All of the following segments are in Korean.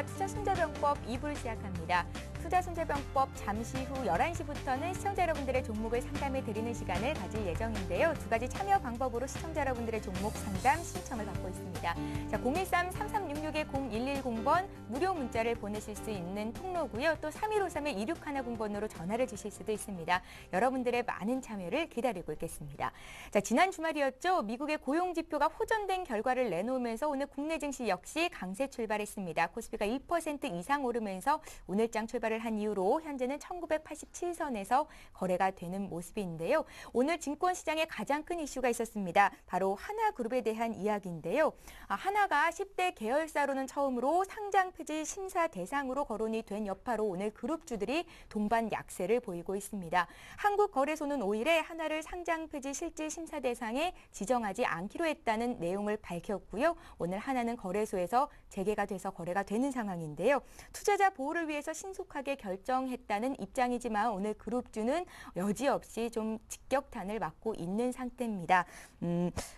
안녕하십니까. 투자손자병법 2부를 시작합니다. 투자손자병법 잠시 후 11시부터는 시청자 여러분들의 종목을 상담해 드리는 시간을 가질 예정인데요. 두 가지 참여 방법으로 시청자 여러분들의 종목 상담 신청을 받고 있습니다. 자, 013-3366-0110번 무료 문자를 보내실 수 있는 통로고요. 또 3153-2610번으로 전화를 주실 수도 있습니다. 여러분들의 많은 참여를 기다리고 있겠습니다. 자, 지난 주말이었죠. 미국의 고용지표가 호전된 결과를 내놓으면서 오늘 국내 증시 역시 강세 출발했습니다. 코스피가 1% 이상 오르면서 오늘장 출발을 한 이후로 현재는 1987선에서 거래가 되는 모습인데요. 오늘 증권시장에 가장 큰 이슈가 있었습니다. 바로 하나그룹에 대한 이야기인데요. 하나가 10대 계열사로는 처음으로 상장폐지 심사 대상으로 거론이 된 여파로 오늘 그룹주들이 동반 약세를 보이고 있습니다. 한국거래소는 5일에 하나를 상장폐지 실질 심사 대상에 지정하지 않기로 했다는 내용을 밝혔고요. 오늘 하나는 거래소에서 재개가 돼서 거래가 되는 상황인데요. 투자자 보호를 위해서 신속하게 결정했다는 입장이지만 오늘 그룹주는 여지없이 좀 직격탄을 맞고 있는 상태입니다.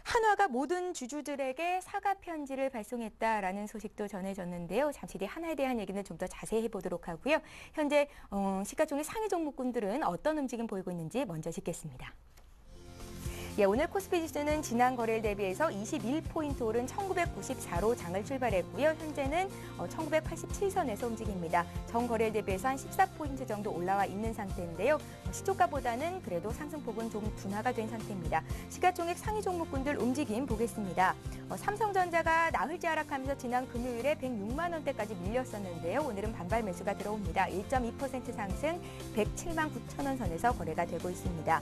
한화가 모든 주주들에게 사과 편지를 발송했다라는 소식도 전해졌는데요. 잠시 뒤 한화에 대한 얘기는 좀 더 자세히 해보도록 하고요. 현재 시가총액 상위 종목군들은 어떤 움직임 보이고 있는지 먼저 짚겠습니다. 예, 오늘 코스피 지수는 지난 거래일 대비해서 21포인트 오른 1994로 장을 출발했고요. 현재는 1987선에서 움직입니다. 전 거래일 대비해서 한 14포인트 정도 올라와 있는 상태인데요. 시초가보다는 그래도 상승폭은 좀 둔화가 된 상태입니다. 시가총액 상위 종목군들 움직임 보겠습니다. 삼성전자가 나흘째 하락하면서 지난 금요일에 106만 원대까지 밀렸었는데요. 오늘은 반발 매수가 들어옵니다. 1.2% 상승 107만 9천 원 선에서 거래가 되고 있습니다.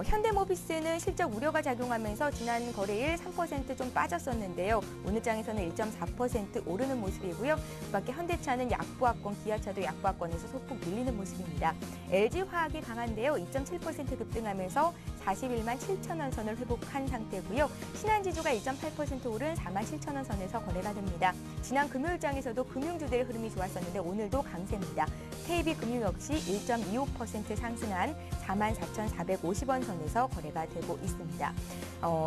현대모비스는 실적 우려가 작용하면서 지난 거래일 3% 좀 빠졌었는데요. 오늘 장에서는 1.4% 오르는 모습이고요. 그밖에 현대차는 약보합권, 기아차도 약보합권에서 소폭 밀리는 모습입니다. LG화학이 강한데요. 2.7% 급등하면서 41만 7천 원 선을 회복한 상태고요. 신한지주가 1.8% 오른 4만 7천 원 선에서 거래가 됩니다. 지난 금요일장에서도 금융주들의 흐름이 좋았었는데 오늘도 강세입니다. KB금융 역시 1.25% 상승한 44,450원 선에서 거래가 되고 있습니다.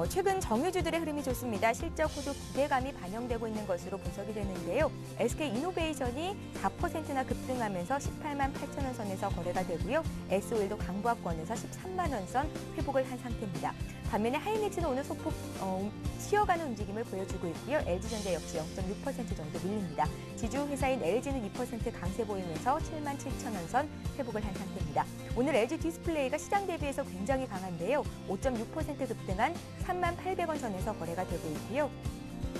최근 정유주들의 흐름이 좋습니다. 실적 호조 기대감이 반영되고 있는 것으로 분석이 되는데요. SK이노베이션이 4%나 급등하면서 18만 8천 원 선에서 거래가 되고요. SOL도 강보합권에서 13만 원 선 회복을 한 상태입니다. 반면에 하이닉스는 오늘 소폭 쉬어가는 움직임을 보여주고 있고요. LG전자 역시 0.6% 정도 밀립니다. 지주회사인 LG는 2% 강세 보이면서 7만 7천 원 선 회복을 한 상태입니다. 오늘 LG 디스플레이가 시장 대비해서 굉장히 강한데요. 5.6% 급등한 3만 800원 선에서 거래가 되고 있고요.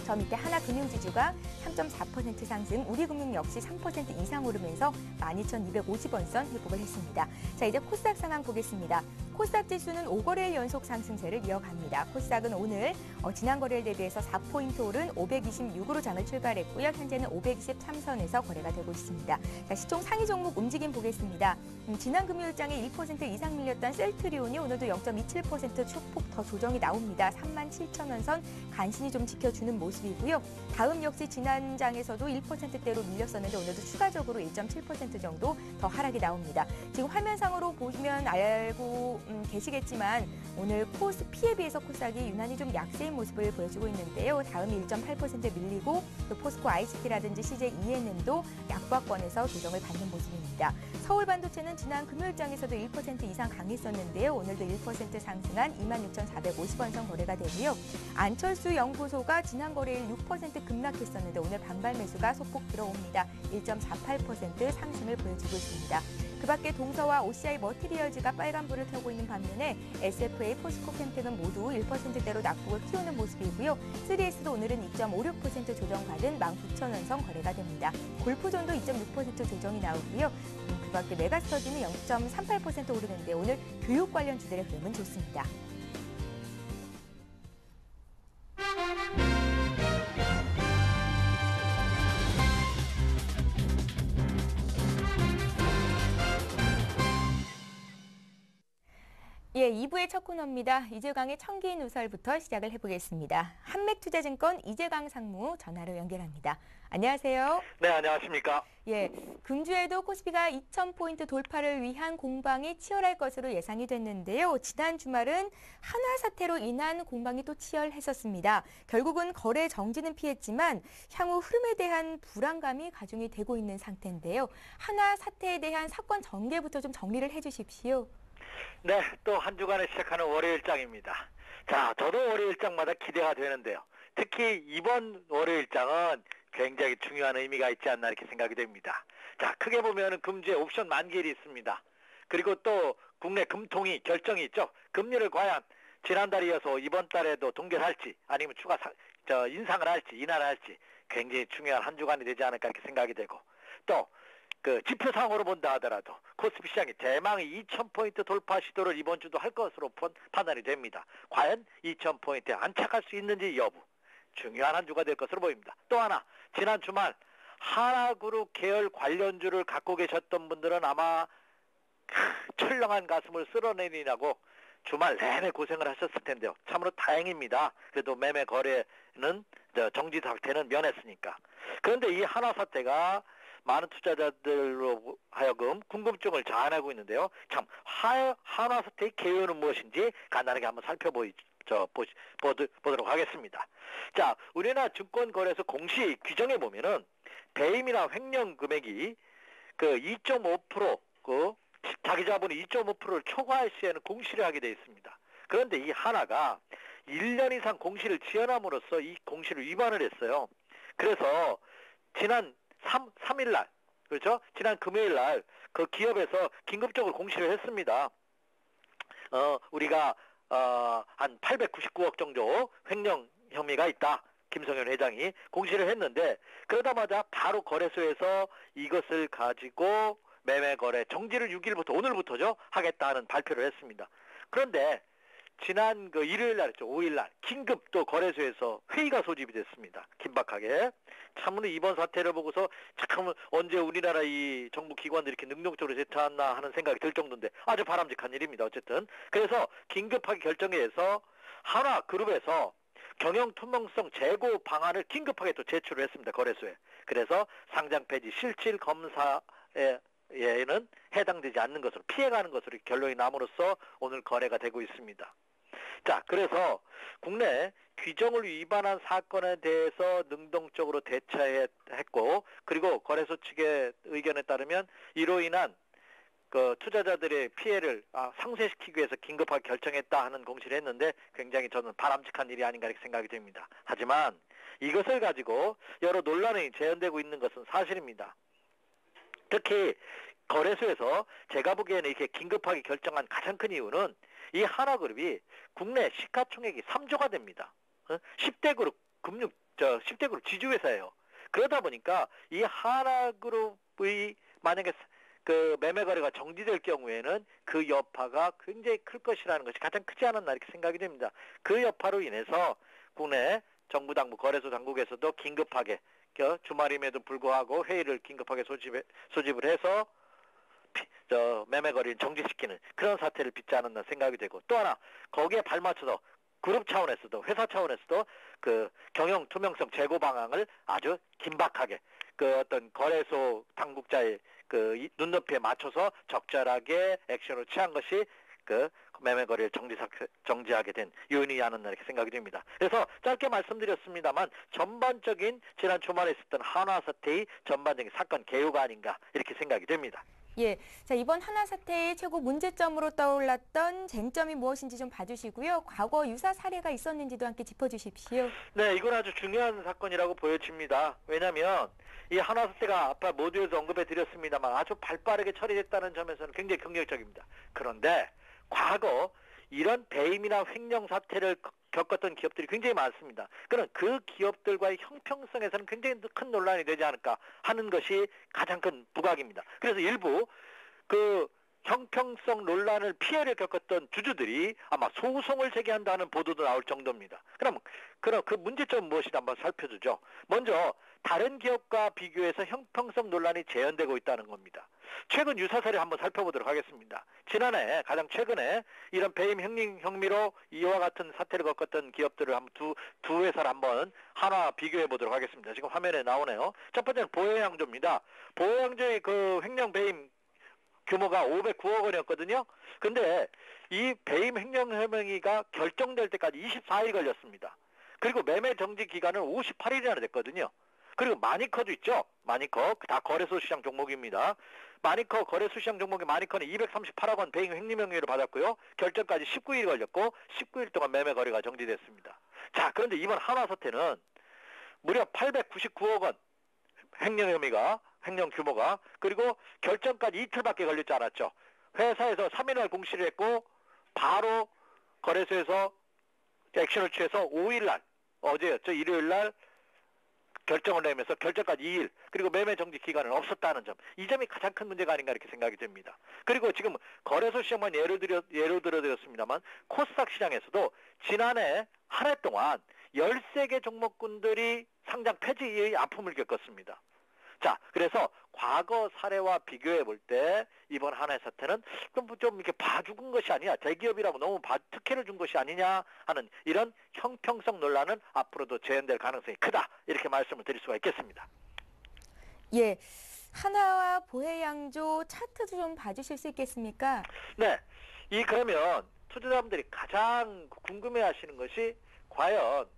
저 밑에 하나금융지주가 3.4% 상승, 우리금융 역시 3% 이상 오르면서 12,250원 선 회복을 했습니다. 자, 이제 코스닥 상황 보겠습니다. 코스닥 지수는 5거래일 연속 상승세를 이어갑니다. 코스닥은 오늘 지난 거래일 대비해서 4포인트 오른 526으로 장을 출발했고요. 현재는 523선에서 거래가 되고 있습니다. 자, 시총 상위 종목 움직임 보겠습니다. 지난 금요일장에 1% 이상 밀렸던 셀트리온이 오늘도 0.27% 소폭 더 조정이 나옵니다. 3만 7천 원 선 간신히 좀 지켜주는 모습이고요. 다음 역시 지난 장에서도 1%대로 밀렸었는데 오늘도 추가적으로 1.7% 정도 더 하락이 나옵니다. 지금 화면상으로 보시면 알고 계시겠지만 오늘 코스피에 비해서 코스닥이 유난히 좀 약세인 모습을 보여주고 있는데요. 다음이 1.8% 밀리고 또 포스코 ICT라든지 CJ ENM도 약보합권에서 조정을 받는 모습입니다. 서울반도체는 지난 금요일장에서도 1% 이상 강했었는데요. 오늘도 1% 상승한 26,450원 선 거래가 되고요. 안철수 연구소가 지난 거래일 6% 급락했었는데 오늘 반발 매수가 소폭 들어옵니다. 1.48% 상승을 보여주고 있습니다. 그밖에 동서와 OCI 머티리얼즈가 빨간불을 켜고 있는 반면에 SFA, 포스코 캠텍은 모두 1%대로 낙폭을 키우는 모습이고요. 3S도 오늘은 2.56% 조정받은 19,000원 선 거래가 됩니다. 골프존도 2.6% 조정이 나오고요. 그밖에 메가스터디는 0.38% 오르는데 오늘 교육 관련 주들의 흐름은 좋습니다. 예, 2부의 첫 코너입니다. 이재강의 청기 누설부터 시작을 해보겠습니다. 한맥투자증권 이재강 상무 전화로 연결합니다. 안녕하세요. 네, 안녕하십니까. 예, 금주에도 코스피가 2,000포인트 돌파를 위한 공방이 치열할 것으로 예상이 됐는데요. 지난 주말은 한화 사태로 인한 공방이 또 치열했었습니다. 결국은 거래 정지는 피했지만 향후 흐름에 대한 불안감이 가중이 되고 있는 상태인데요. 한화 사태에 대한 사건 전개부터 좀 정리를 해주십시오. 네, 또 한 주간에 시작하는 월요일장입니다. 자, 저도 월요일장마다 기대가 되는데요. 특히 이번 월요일장은 굉장히 중요한 의미가 있지 않나 이렇게 생각이 됩니다. 자, 크게 보면은 금주에 옵션 만기일이 있습니다. 그리고 또 국내 금통위 결정이 있죠. 금리를 과연 지난달에 이어서 이번 달에도 동결할지 아니면 추가 인상을 할지 인하를 할지 굉장히 중요한 한 주간이 되지 않을까 이렇게 생각이 되고, 또 그 지표상으로 본다 하더라도 코스피 시장이 대망의 2,000포인트 돌파 시도를 이번 주도 할 것으로 판단이 됩니다. 과연 2,000포인트에 안착할 수 있는지 여부, 중요한 한 주가 될 것으로 보입니다. 또 하나, 지난 주말 하나그룹 계열 관련주를 갖고 계셨던 분들은 아마 철렁한 가슴을 쓸어내리라고 주말 내내 고생을 하셨을 텐데요. 참으로 다행입니다. 그래도 매매 거래는 정지 상태는 면했으니까. 그런데 이 한화 사태가 많은 투자자들로 하여금 궁금증을 자아내고 있는데요. 참, 한화 사태의 개요는 무엇인지 간단하게 한번 보도록 하겠습니다. 자, 우리나라 증권거래소 공시 규정에 보면은 배임이나 횡령 금액이 그 2.5% 자기 자본이 2.5%를 초과할 시에는 공시를 하게 되어 있습니다. 그런데 이 하나가 1년 이상 공시를 지연함으로써 이 공시를 위반을 했어요. 그래서 지난 3일 날, 그렇죠? 지난 금요일 날 그 기업에서 긴급적으로 공시를 했습니다. 우리가 한 899억 정도 횡령 혐의가 있다. 김성현 회장이 공시를 했는데, 그러다마자 바로 거래소에서 이것을 가지고 매매 거래 정지를 6일부터 오늘부터죠 하겠다는 발표를 했습니다. 그런데 지난 그 일요일 날이죠. 5일 날 긴급 또 거래소에서 회의가 소집이 됐습니다. 긴박하게. 참으로 이번 사태를 보고서 참 언제 우리나라 이 정부 기관들이 이렇게 능동적으로 대처했나 하는 생각이 들 정도인데 아주 바람직한 일입니다. 어쨌든 그래서 긴급하게 결정해서 한화그룹에서 경영 투명성 제고 방안을 긴급하게 또 제출을 했습니다. 거래소에. 그래서 상장 폐지 실질 검사에 에는 해당되지 않는 것으로, 피해가는 것으로 결론이 남으로써 오늘 거래가 되고 있습니다. 자, 그래서 국내 규정을 위반한 사건에 대해서 능동적으로 대처했고, 그리고 거래소 측의 의견에 따르면 이로 인한 그 투자자들의 피해를 상쇄시키기 위해서 긴급하게 결정했다 하는 공시를 했는데 굉장히 저는 바람직한 일이 아닌가 이렇게 생각이 됩니다. 하지만 이것을 가지고 여러 논란이 재현되고 있는 것은 사실입니다. 특히 거래소에서 제가 보기에는 이렇게 긴급하게 결정한 가장 큰 이유는 이 한화그룹이 국내 시가총액이 3조가 됩니다. 10대 그룹 10대 그룹 지주회사예요. 그러다 보니까 이 한화그룹의 만약에 그 매매 거래가 정지될 경우에는 그 여파가 굉장히 클 것이라는 것이 가장 크지 않았나 이렇게 생각이 됩니다. 그 여파로 인해서 국내 정부 당국, 거래소 당국에서도 긴급하게 주말임에도 불구하고 회의를 긴급하게 소집을 해서 매매 거래를 정지시키는 그런 사태를 빚지 않았나 생각이 되고, 또 하나 거기에 발맞춰서 그룹 차원에서도 회사 차원에서도 그 경영 투명성 제고 방안을 아주 긴박하게 그 어떤 거래소 당국자의 그 눈높이에 맞춰서 적절하게 액션을 취한 것이 그 매매 거래를 정지하게 된 요인이 아니었나 이렇게 생각이 됩니다. 그래서 짧게 말씀드렸습니다만 전반적인 지난 주말에 있었던 한화 사태의 전반적인 사건 개요가 아닌가 이렇게 생각이 됩니다. 예, 자, 이번 한화 사태의 최고 문제점으로 떠올랐던 쟁점이 무엇인지 좀 봐주시고요. 과거 유사 사례가 있었는지도 함께 짚어주십시오. 네, 이건 아주 중요한 사건이라고 보여집니다. 왜냐하면 이 한화 사태가 아까 모두에서 언급해 드렸습니다만 아주 발빠르게 처리됐다는 점에서는 굉장히 긍정적입니다. 그런데 과거 이런 배임이나 횡령 사태를 겪었던 기업들이 굉장히 많습니다. 그럼 그 기업들과의 형평성에서는 굉장히 큰 논란이 되지 않을까 하는 것이 가장 큰 부각입니다. 그래서 일부 그 형평성 논란을 피해를 겪었던 주주들이 아마 소송을 제기한다는 보도도 나올 정도입니다. 그럼 그 문제점은 무엇인지 한번 살펴주죠. 먼저 다른 기업과 비교해서 형평성 논란이 재현되고 있다는 겁니다. 최근 유사사를 한번 살펴보도록 하겠습니다. 지난해 가장 최근에 이런 배임 혐의로 이와 같은 사태를 겪었던 기업들을 한번 두 회사를 한번 하나 비교해 보도록 하겠습니다. 지금 화면에 나오네요. 첫 번째는 보혜양조입니다. 보혜양조의 그 횡령 배임 규모가 509억 원이었거든요. 근데 이 배임 횡령 혐의가 결정될 때까지 24일 걸렸습니다. 그리고 매매 정지 기간은 58일이나 됐거든요. 그리고 마니커도 있죠. 마니커 다 거래소 시장 종목입니다. 마니커 거래소 시장 종목의 마니커는 238억 원 배임 횡령 혐의를 받았고요. 결정까지 19일 걸렸고 19일 동안 매매 거래가 정지됐습니다. 자, 그런데 이번 한화 사태는 무려 899억 원 횡령 규모가 그리고 결정까지 이틀밖에 걸리지 않았죠. 회사에서 3일날 공시를 했고 바로 거래소에서 액션을 취해서 5일날 어제였죠. 일요일날 결정을 내면서 결정까지 2일 그리고 매매 정지 기간은 없었다는 점. 이 점이 가장 큰 문제가 아닌가 이렇게 생각이 됩니다. 그리고 지금 거래소 시장만 예로 들어드렸습니다만 코스닥 시장에서도 지난해 한 해 동안 13개 종목군들이 상장 폐지의 아픔을 겪었습니다. 자, 그래서 과거 사례와 비교해 볼 때 이번 한해 사태는 좀 이렇게 봐주은 것이 아니냐, 대기업이라고 너무 특혜를 준 것이 아니냐 하는 이런 형평성 논란은 앞으로도 재현될 가능성이 크다 이렇게 말씀을 드릴 수가 있겠습니다. 예, 한화와 보혜양조 차트도 좀 봐주실 수 있겠습니까? 네, 그러면 투자자분들이 가장 궁금해하시는 것이 과연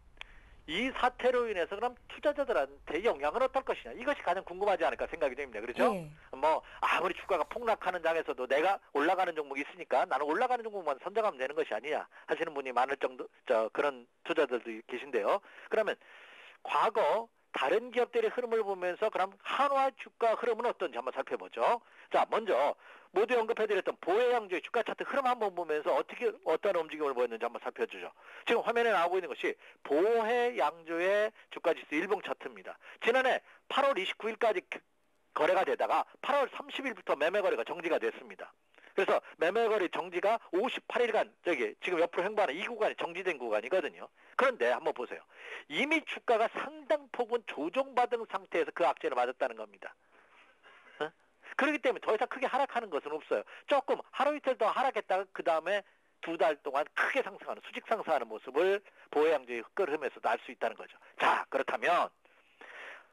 이 사태로 인해서 그럼 투자자들한테 영향은 어떨 것이냐, 이것이 가장 궁금하지 않을까 생각이 됩니다. 그렇죠? 예. 뭐 아무리 주가가 폭락하는 장에서도 내가 올라가는 종목이 있으니까 나는 올라가는 종목만 선정하면 되는 것이 아니냐 하시는 분이 많을 정도 그런 투자자들도 계신데요. 그러면 과거 다른 기업들의 흐름을 보면서 그럼 한화 주가 흐름은 어떤지 한번 살펴보죠. 자, 먼저 모두 언급해드렸던 보혜양조의 주가 차트 흐름 한번 보면서 어떤 움직임을 보였는지 한번 살펴주죠. 지금 화면에 나오고 있는 것이 보혜양조의 주가지수 일봉 차트입니다. 지난해 8월 29일까지 거래가 되다가 8월 30일부터 매매 거래가 정지가 됐습니다. 그래서 매매 거래 정지가 58일간 지금 옆으로 횡보하는 이 구간이 정지된 구간이거든요. 그런데 한번 보세요. 이미 주가가 상당폭은 조정받은 상태에서 그 악재를 맞았다는 겁니다. 그렇기 때문에 더 이상 크게 하락하는 것은 없어요. 조금 하루 이틀 더 하락했다가 그 다음에 2달 동안 크게 상승하는, 수직 상승하는 모습을 보혜양조의 흐름에서도 알 수 있다는 거죠. 자, 그렇다면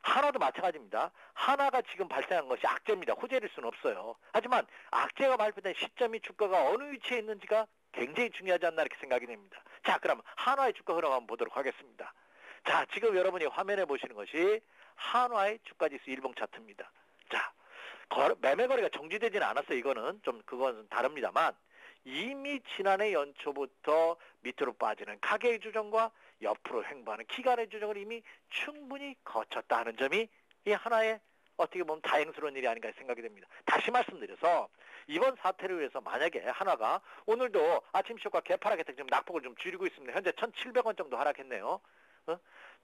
한화도 마찬가지입니다. 한화가 지금 발생한 것이 악재입니다. 호재일 수는 없어요. 하지만 악재가 발표된 시점이 주가가 어느 위치에 있는지가 굉장히 중요하지 않나 이렇게 생각이 됩니다. 자, 그럼 한화의 주가 흐름 한번 보도록 하겠습니다. 자, 지금 여러분이 화면에 보시는 것이 한화의 주가지수 일봉 차트입니다. 자, 매매 거래가 정지되지는 않았어요. 그건 다릅니다만 이미 지난해 연초부터 밑으로 빠지는 가계의 조정과 옆으로 횡보하는 기간의 조정을 이미 충분히 거쳤다 하는 점이 이 하나의 어떻게 보면 다행스러운 일이 아닌가 생각이 됩니다. 다시 말씀드려서 이번 사태를 위해서 만약에 하나가 오늘도 아침 시효과 개파락했다 지금 낙폭을 좀 줄이고 있습니다. 현재 1,700원 정도 하락했네요.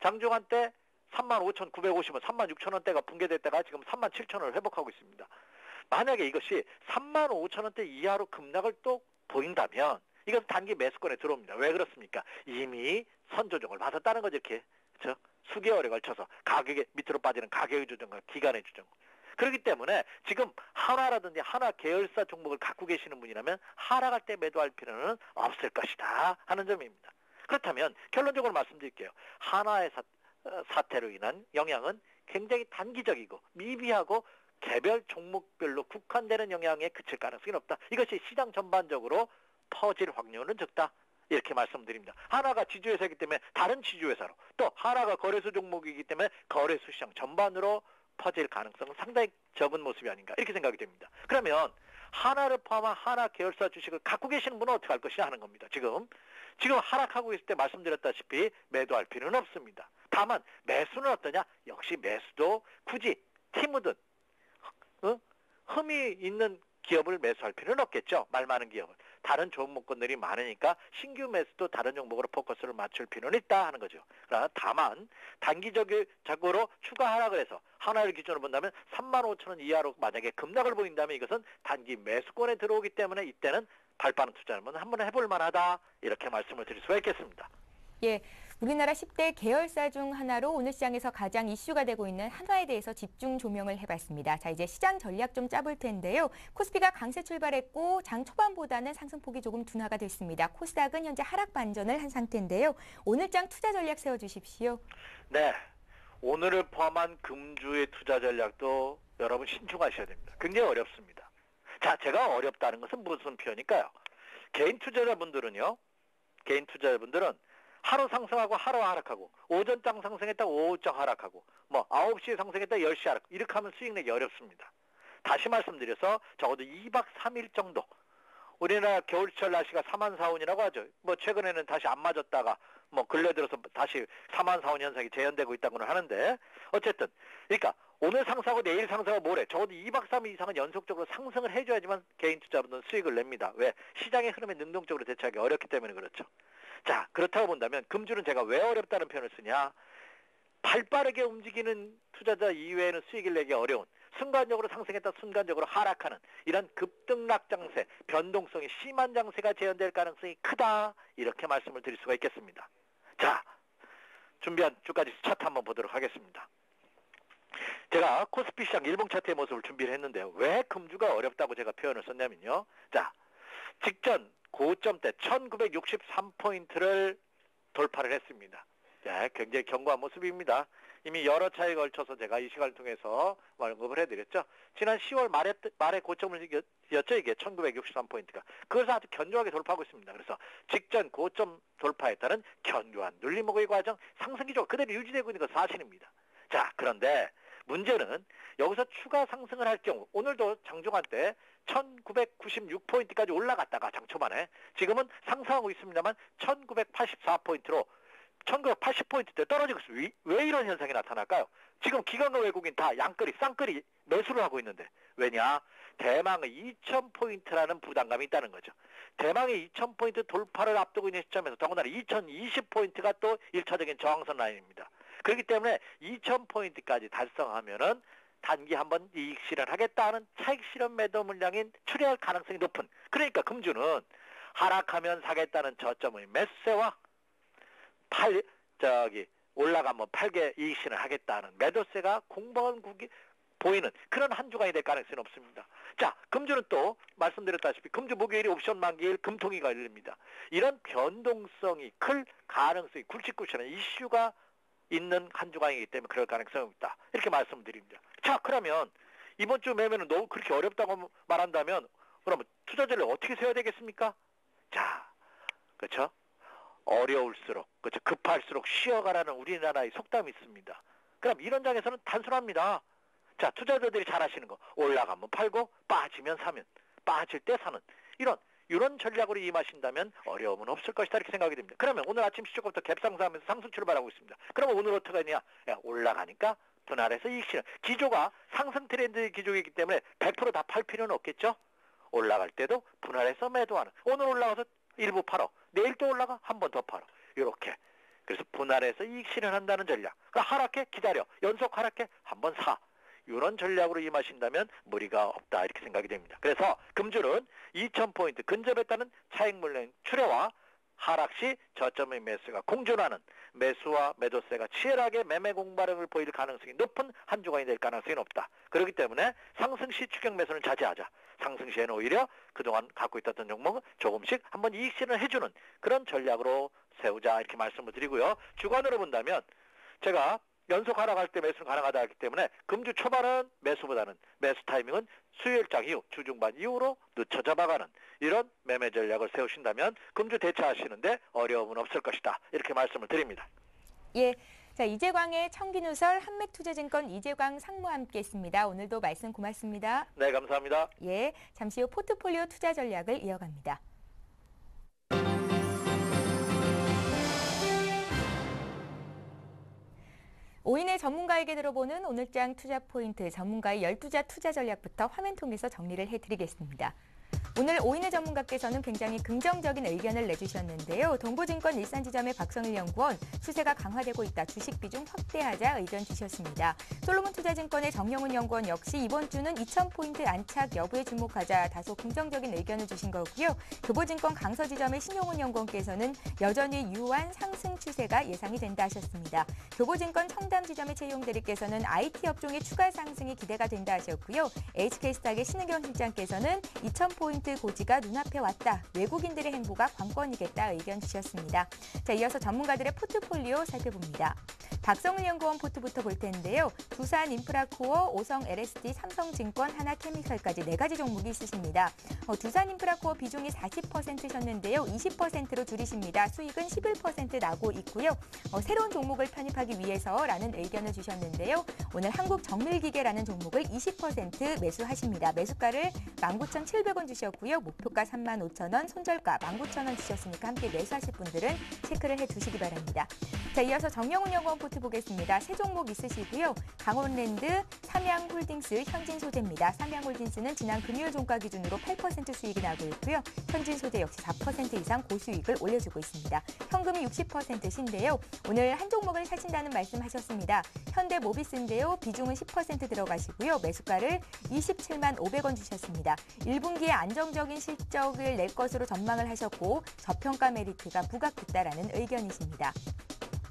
장중한 때 35,950원, 36,000원대가 붕괴됐다가 지금 37,000원을 회복하고 있습니다. 만약에 이것이 35,000원대 이하로 급락을 또 보인다면 이것은 단기 매수권에 들어옵니다. 왜 그렇습니까? 이미 선조정을 받았다는 거죠. 이렇게 그렇죠? 수개월에 걸쳐서 가격이 밑으로 빠지는 가격의 조정과 기간의 조정. 그렇기 때문에 지금 한화라든지 한화 계열사 종목을 갖고 계시는 분이라면 하락할 때 매도할 필요는 없을 것이다 하는 점입니다. 그렇다면 결론적으로 말씀드릴게요. 한화의 사태로 인한 영향은 굉장히 단기적이고 미비하고 개별 종목별로 국한되는 영향에 그칠 가능성이 높다. 이것이 시장 전반적으로 퍼질 확률은 적다. 이렇게 말씀드립니다. 하나가 지주회사이기 때문에 다른 지주회사로, 또 하나가 거래소 종목이기 때문에 거래소 시장 전반으로 퍼질 가능성은 상당히 적은 모습이 아닌가 이렇게 생각이 됩니다. 그러면 하나를 포함한 하나 계열사 주식을 갖고 계시는 분은 어떻게 할 것이냐 하는 겁니다. 지금 하락하고 있을 때 말씀드렸다시피 매도할 필요는 없습니다. 다만 매수는 어떠냐? 역시 매수도 굳이 티묻은 흠이 있는 기업을 매수할 필요는 없겠죠. 말 많은 기업을. 다른 종목군들이 많으니까 신규 매수도 다른 종목으로 포커스를 맞출 필요는 있다 하는 거죠. 그러나 다만 단기적으로 추가 하락을 해서 하나를 기준으로 본다면 35,000원 이하로 만약에 급락을 보인다면 이것은 단기 매수권에 들어오기 때문에 이때는 발빠른 투자는 한번 해볼 만하다 이렇게 말씀을 드릴 수가 있겠습니다. 예, 우리나라 10대 계열사 중 하나로 오늘 시장에서 가장 이슈가 되고 있는 한화에 대해서 집중 조명을 해봤습니다. 자, 이제 시장 전략 좀 짜볼 텐데요. 코스피가 강세 출발했고 장 초반보다는 상승폭이 조금 둔화가 됐습니다. 코스닥은 현재 하락 반전을 한 상태인데요. 오늘 장 투자 전략 세워주십시오. 네, 오늘을 포함한 금주의 투자 전략도 여러분 신중하셔야 됩니다. 굉장히 어렵습니다. 자, 제가 어렵다는 것은 무슨 표현일까요? 개인 투자자분들은 하루 상승하고 하루 하락하고 오전장 상승했다 오후장 하락하고 9시에 상승했다 10시에 하락 이렇게 하면 수익 내기 어렵습니다. 다시 말씀드려서 적어도 2박 3일 정도 우리나라 겨울철 날씨가 3만4온이라고 하죠. 최근에는 다시 안 맞았다가 근래 들어서 다시 3만4온 현상이 재현되고 있다고는 하는데 어쨌든 그러니까 오늘 상승하고 내일 상승하고 모레 적어도 2박 3일 이상은 연속적으로 상승을 해줘야지만 개인 투자분들은 수익을 냅니다. 왜? 시장의 흐름에 능동적으로 대처하기 어렵기 때문에 그렇죠. 자, 그렇다고 본다면 금주는 제가 왜 어렵다는 표현을 쓰냐? 발빠르게 움직이는 투자자 이외에는 수익을 내기 어려운 순간적으로 상승했다 순간적으로 하락하는 이런 급등락 장세, 변동성이 심한 장세가 재현될 가능성이 크다 이렇게 말씀을 드릴 수가 있겠습니다. 자, 준비한 주까지 차트 한번 보도록 하겠습니다. 제가 코스피 시장 일봉 차트의 모습을 준비를 했는데요. 왜 금주가 어렵다고 제가 표현을 썼냐면요. 자, 직전 고점대 1963포인트를 돌파를 했습니다. 자, 굉장히 견고한 모습입니다. 이미 여러 차례에 걸쳐서 제가 이 시간을 통해서 언급을 해드렸죠. 지난 10월 말에 고점을 였죠, 이게 1963포인트가. 그것을 아주 견고하게 돌파하고 있습니다. 그래서 직전 고점 돌파에 따른 견고한 눌림목의 과정, 상승 기조가 그대로 유지되고 있는 건 사실입니다. 자, 그런데 문제는 여기서 추가 상승을 할 경우 오늘도 장중한 때 1996포인트까지 올라갔다가 장초반에 지금은 상승하고 있습니다만 1984포인트로 1980포인트대 떨어지고 있어요. 왜 이런 현상이 나타날까요? 지금 기관과 외국인 다 양끌이 쌍끌이 매수를 하고 있는데 왜냐? 대망의 2000포인트라는 부담감이 있다는 거죠. 대망의 2000포인트 돌파를 앞두고 있는 시점에서 더군다나 2020포인트가 또 1차적인 저항선 라인입니다. 그렇기 때문에 2000포인트까지 달성하면은 단기 한번 이익 실현하겠다는 차익 실현 매도 물량인 출회할 가능성이 높은, 그러니까 금주는 하락하면 사겠다는 저점의 매수세와 올라가면 팔게 이익 실현 하겠다는 매도세가 공방국이 보이는 그런 한 주간이 될 가능성이 높습니다. 자, 금주는 또 말씀드렸다시피 금주 목요일이 옵션 만기일 금통위가 열립니다. 이런 변동성이 클 가능성이 굵직굵직한 이슈가 있는 한 주간이기 때문에 그럴 가능성이 있다. 이렇게 말씀을 드립니다. 자, 그러면 이번 주 매매는 너무 그렇게 어렵다고 말한다면 그러면 투자 전략 어떻게 세워야 되겠습니까? 자, 그렇죠? 어려울수록, 그렇죠? 급할수록 쉬어가라는 우리나라의 속담이 있습니다. 그럼 이런 장에서는 단순합니다. 자, 투자자들이 잘 하시는 거 올라가면 팔고 빠지면 사면 빠질 때 사는 이런 전략으로 임하신다면 어려움은 없을 것이다 이렇게 생각이 됩니다. 그러면 오늘 아침 시초부터 갭상승하면서 상승 출발하고 있습니다. 그러면 오늘 어떻게 하냐? 올라가니까 분할해서 이익 실현. 기조가 상승 트렌드 기조이기 때문에 100% 다 팔 필요는 없겠죠? 올라갈 때도 분할해서 매도하는. 오늘 올라가서 일부 팔어. 내일 또 올라가 한 번 더 팔어. 이렇게. 그래서 분할해서 이익 실현한다는 전략. 그러니까 하락해 기다려. 연속 하락해 한 번 사. 이런 전략으로 임하신다면 무리가 없다 이렇게 생각이 됩니다. 그래서 금주는 2000포인트 근접했다는 차익 물량 출회와 하락 시 저점의 매수가 공존하는 매수와 매도세가 치열하게 매매 공발응을 보일 가능성이 높은 한 주간이 될 가능성이 높다. 그렇기 때문에 상승 시 추격 매수는 자제하자. 상승 시에는 오히려 그동안 갖고 있었던 종목을 조금씩 한번 이익 실현을 해주는 그런 전략으로 세우자 이렇게 말씀을 드리고요. 주간으로 본다면 제가 연속 하락할 때 매수는 가능하다 하기 때문에 금주 초반은 매수보다는 매수 타이밍은 수요일장 이후 주중반 이후로 늦춰 잡아가는 이런 매매 전략을 세우신다면 금주 대처하시는데 어려움은 없을 것이다 이렇게 말씀을 드립니다. 예, 자 이재광의 청기누설 한맥투자증권 이재광 상무와 함께했습니다. 오늘도 말씀 고맙습니다. 네, 감사합니다. 예, 잠시 후 포트폴리오 투자 전략을 이어갑니다. 오인의 전문가에게 들어보는 오늘장 투자 포인트 전문가의 12자 투자 전략부터 화면 통해서 정리를 해드리겠습니다. 오늘 오인혜 전문가께서는 굉장히 긍정적인 의견을 내주셨는데요. 동부증권 일산지점의 박성일 연구원, 추세가 강화되고 있다. 주식 비중 확대하자 의견 주셨습니다. 솔로몬투자증권의 정영훈 연구원 역시 이번 주는 2,000포인트 안착 여부에 주목하자 다소 긍정적인 의견을 주신 거고요. 교보증권 강서지점의 신용훈 연구원께서는 여전히 유한 상승 추세가 예상이 된다 하셨습니다. 교보증권 청담지점의 최용 대리께서는 IT 업종의 추가 상승이 기대가 된다 하셨고요. HK스탁의 신은경 실장께서는 2,000포인트 고지가 눈앞에 왔다. 외국인들의 행보가 관건이겠다 의견 주셨습니다. 자, 이어서 전문가들의 포트폴리오 살펴봅니다. 박성일 연구원 포트부터 볼 텐데요. 두산 인프라코어, 오성 LST, 삼성증권, 하나케미칼까지 4가지 종목이 있으십니다. 두산 인프라코어 비중이 40%셨는데요. 20%로 줄이십니다. 수익은 11% 나고 있고요. 새로운 종목을 편입하기 위해서라는 의견을 주셨는데요. 오늘 한국정밀기계라는 종목을 20% 매수하십니다. 매수가를 19,700원 주셨고요. 목표가 35,000원, 손절가 19,000원 주셨으니까 함께 매수하실 분들은 체크를 해두시기 바랍니다. 자, 이어서 정영훈 연구원 포트 보겠습니다. 세 종목 있으시고요. 강원랜드, 삼양홀딩스, 현진소재입니다. 삼양홀딩스는 지난 금요일 종가 기준으로 8% 수익이 나고 있고요. 현진소재 역시 4% 이상 고수익을 올려주고 있습니다. 현금이 60%신데요. 오늘 한 종목을 사신다는 말씀하셨습니다. 현대모비스인데요. 비중은 10% 들어가시고요. 매수가를 27만 500원 주셨습니다. 1분기에 안정적인 실적을 낼 것으로 전망을 하셨고 저평가 메리트가 부각됐다라는 의견이십니다.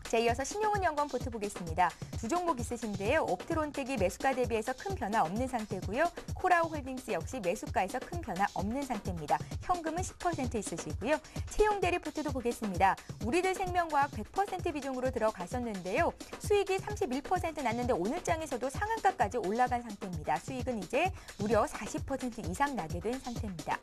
자, 이어서 신용훈 연구원 포트 보겠습니다. 두 종목 있으신데요. 옵트론텍이 매수가 대비해서 큰 변화 없는 상태고요. 코라우홀딩스 역시 매수가에서 큰 변화 없는 상태입니다. 현금은 10% 있으시고요. 채용대리 포트도 보겠습니다. 우리들 생명과학 100% 비중으로 들어가셨는데요. 수익이 31% 났는데 오늘 장에서도 상한가까지 올라간 상태입니다. 수익은 이제 무려 40% 이상 나게 된 상태입니다.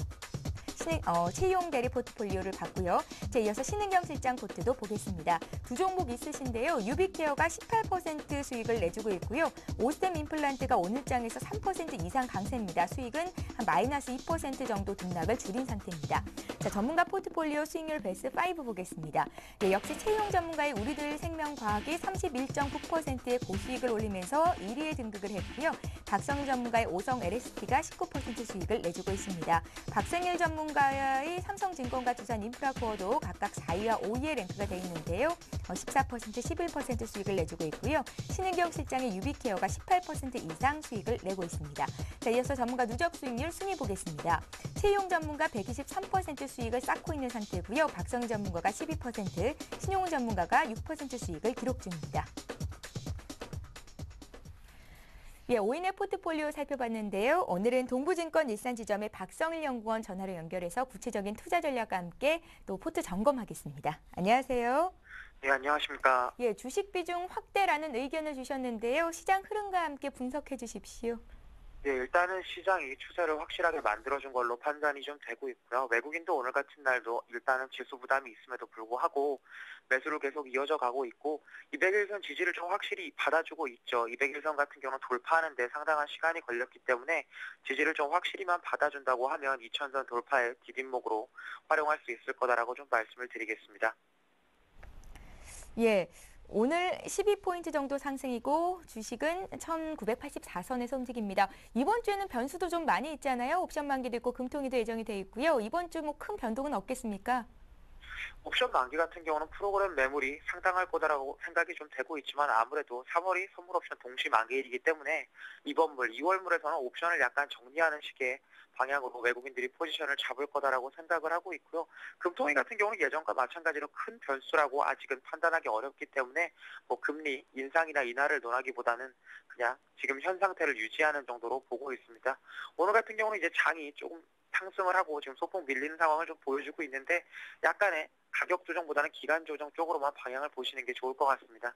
채용 대리 포트폴리오를 봤고요. 자, 이어서 신은경 실장 포트도 보겠습니다. 두 종목 있으신데요. 유비케어가 18% 수익을 내주고 있고요. 오스템 임플란트가 오늘 장에서 3% 이상 강세입니다. 수익은 한 마이너스 2% 정도 등락을 줄인 상태입니다. 자, 전문가 포트폴리오 수익률 베스트 5 보겠습니다. 네, 역시 채용 전문가의 우리들 생명과학이 31.9%의 고수익을 올리면서 1위에 등극을 했고요. 박성일 전문가의 오성 LST가 19% 수익을 내주고 있습니다. 박성일 전문가의 삼성증권과 두산 인프라코어도 각각 4위와 5위에 랭크가 돼 있는데요. 14%, 11% 수익을 내주고 있고요. 신은경 실장의 유비케어가 18% 이상 수익을 내고 있습니다. 자, 이어서 전문가 누적 수익률 순위 보겠습니다. 채용 전문가 123% 수익을 쌓고 있는 상태고요. 박성희 전문가가 12%, 신용훈 전문가가 6% 수익을 기록 중입니다. 예, 오인의 포트폴리오 살펴봤는데요. 오늘은 동부증권 일산지점의 박성일 연구원 전화로 연결해서 구체적인 투자 전략과 함께 또 포트 점검하겠습니다. 안녕하세요. 네, 안녕하십니까. 예, 주식 비중 확대라는 의견을 주셨는데요. 시장 흐름과 함께 분석해 주십시오. 네, 일단은 시장이 추세를 확실하게 만들어준 걸로 판단이 좀 되고 있고요. 외국인도 오늘 같은 날도 일단은 지수 부담이 있음에도 불구하고 매수를 계속 이어져 가고 있고 200일선 지지를 좀 확실히 받아주고 있죠. 200일선 같은 경우는 돌파하는 데 상당한 시간이 걸렸기 때문에 지지를 좀 확실히만 받아준다고 하면 2000선 돌파의 디딤목으로 활용할 수 있을 거다라고 좀 말씀을 드리겠습니다. 예. 오늘 12포인트 정도 상승이고 주식은 1984선에서 움직입니다. 이번 주에는 변수도 좀 많이 있잖아요. 옵션 만기도 있고 금통위도 예정이 돼 있고요. 이번 주 뭐 큰 변동은 없겠습니까? 옵션 만기 같은 경우는 프로그램 매물이 상당할 거다라고 생각이 좀 되고 있지만 아무래도 3월이 선물 옵션 동시 만기일이기 때문에 이번물, 2월물에서는 옵션을 약간 정리하는 식의 방향으로 외국인들이 포지션을 잡을 거다라고 생각을 하고 있고요. 금통위 같은 경우는 예전과 마찬가지로 큰 변수라고 아직은 판단하기 어렵기 때문에 뭐 금리 인상이나 인하를 논하기보다는 그냥 지금 현 상태를 유지하는 정도로 보고 있습니다. 오늘 같은 경우는 이제 장이 조금 상승을 하고 지금 소폭 밀리는 상황을 좀 보여주고 있는데 약간의 가격 조정보다는 기간 조정 쪽으로만 방향을 보시는 게 좋을 것 같습니다.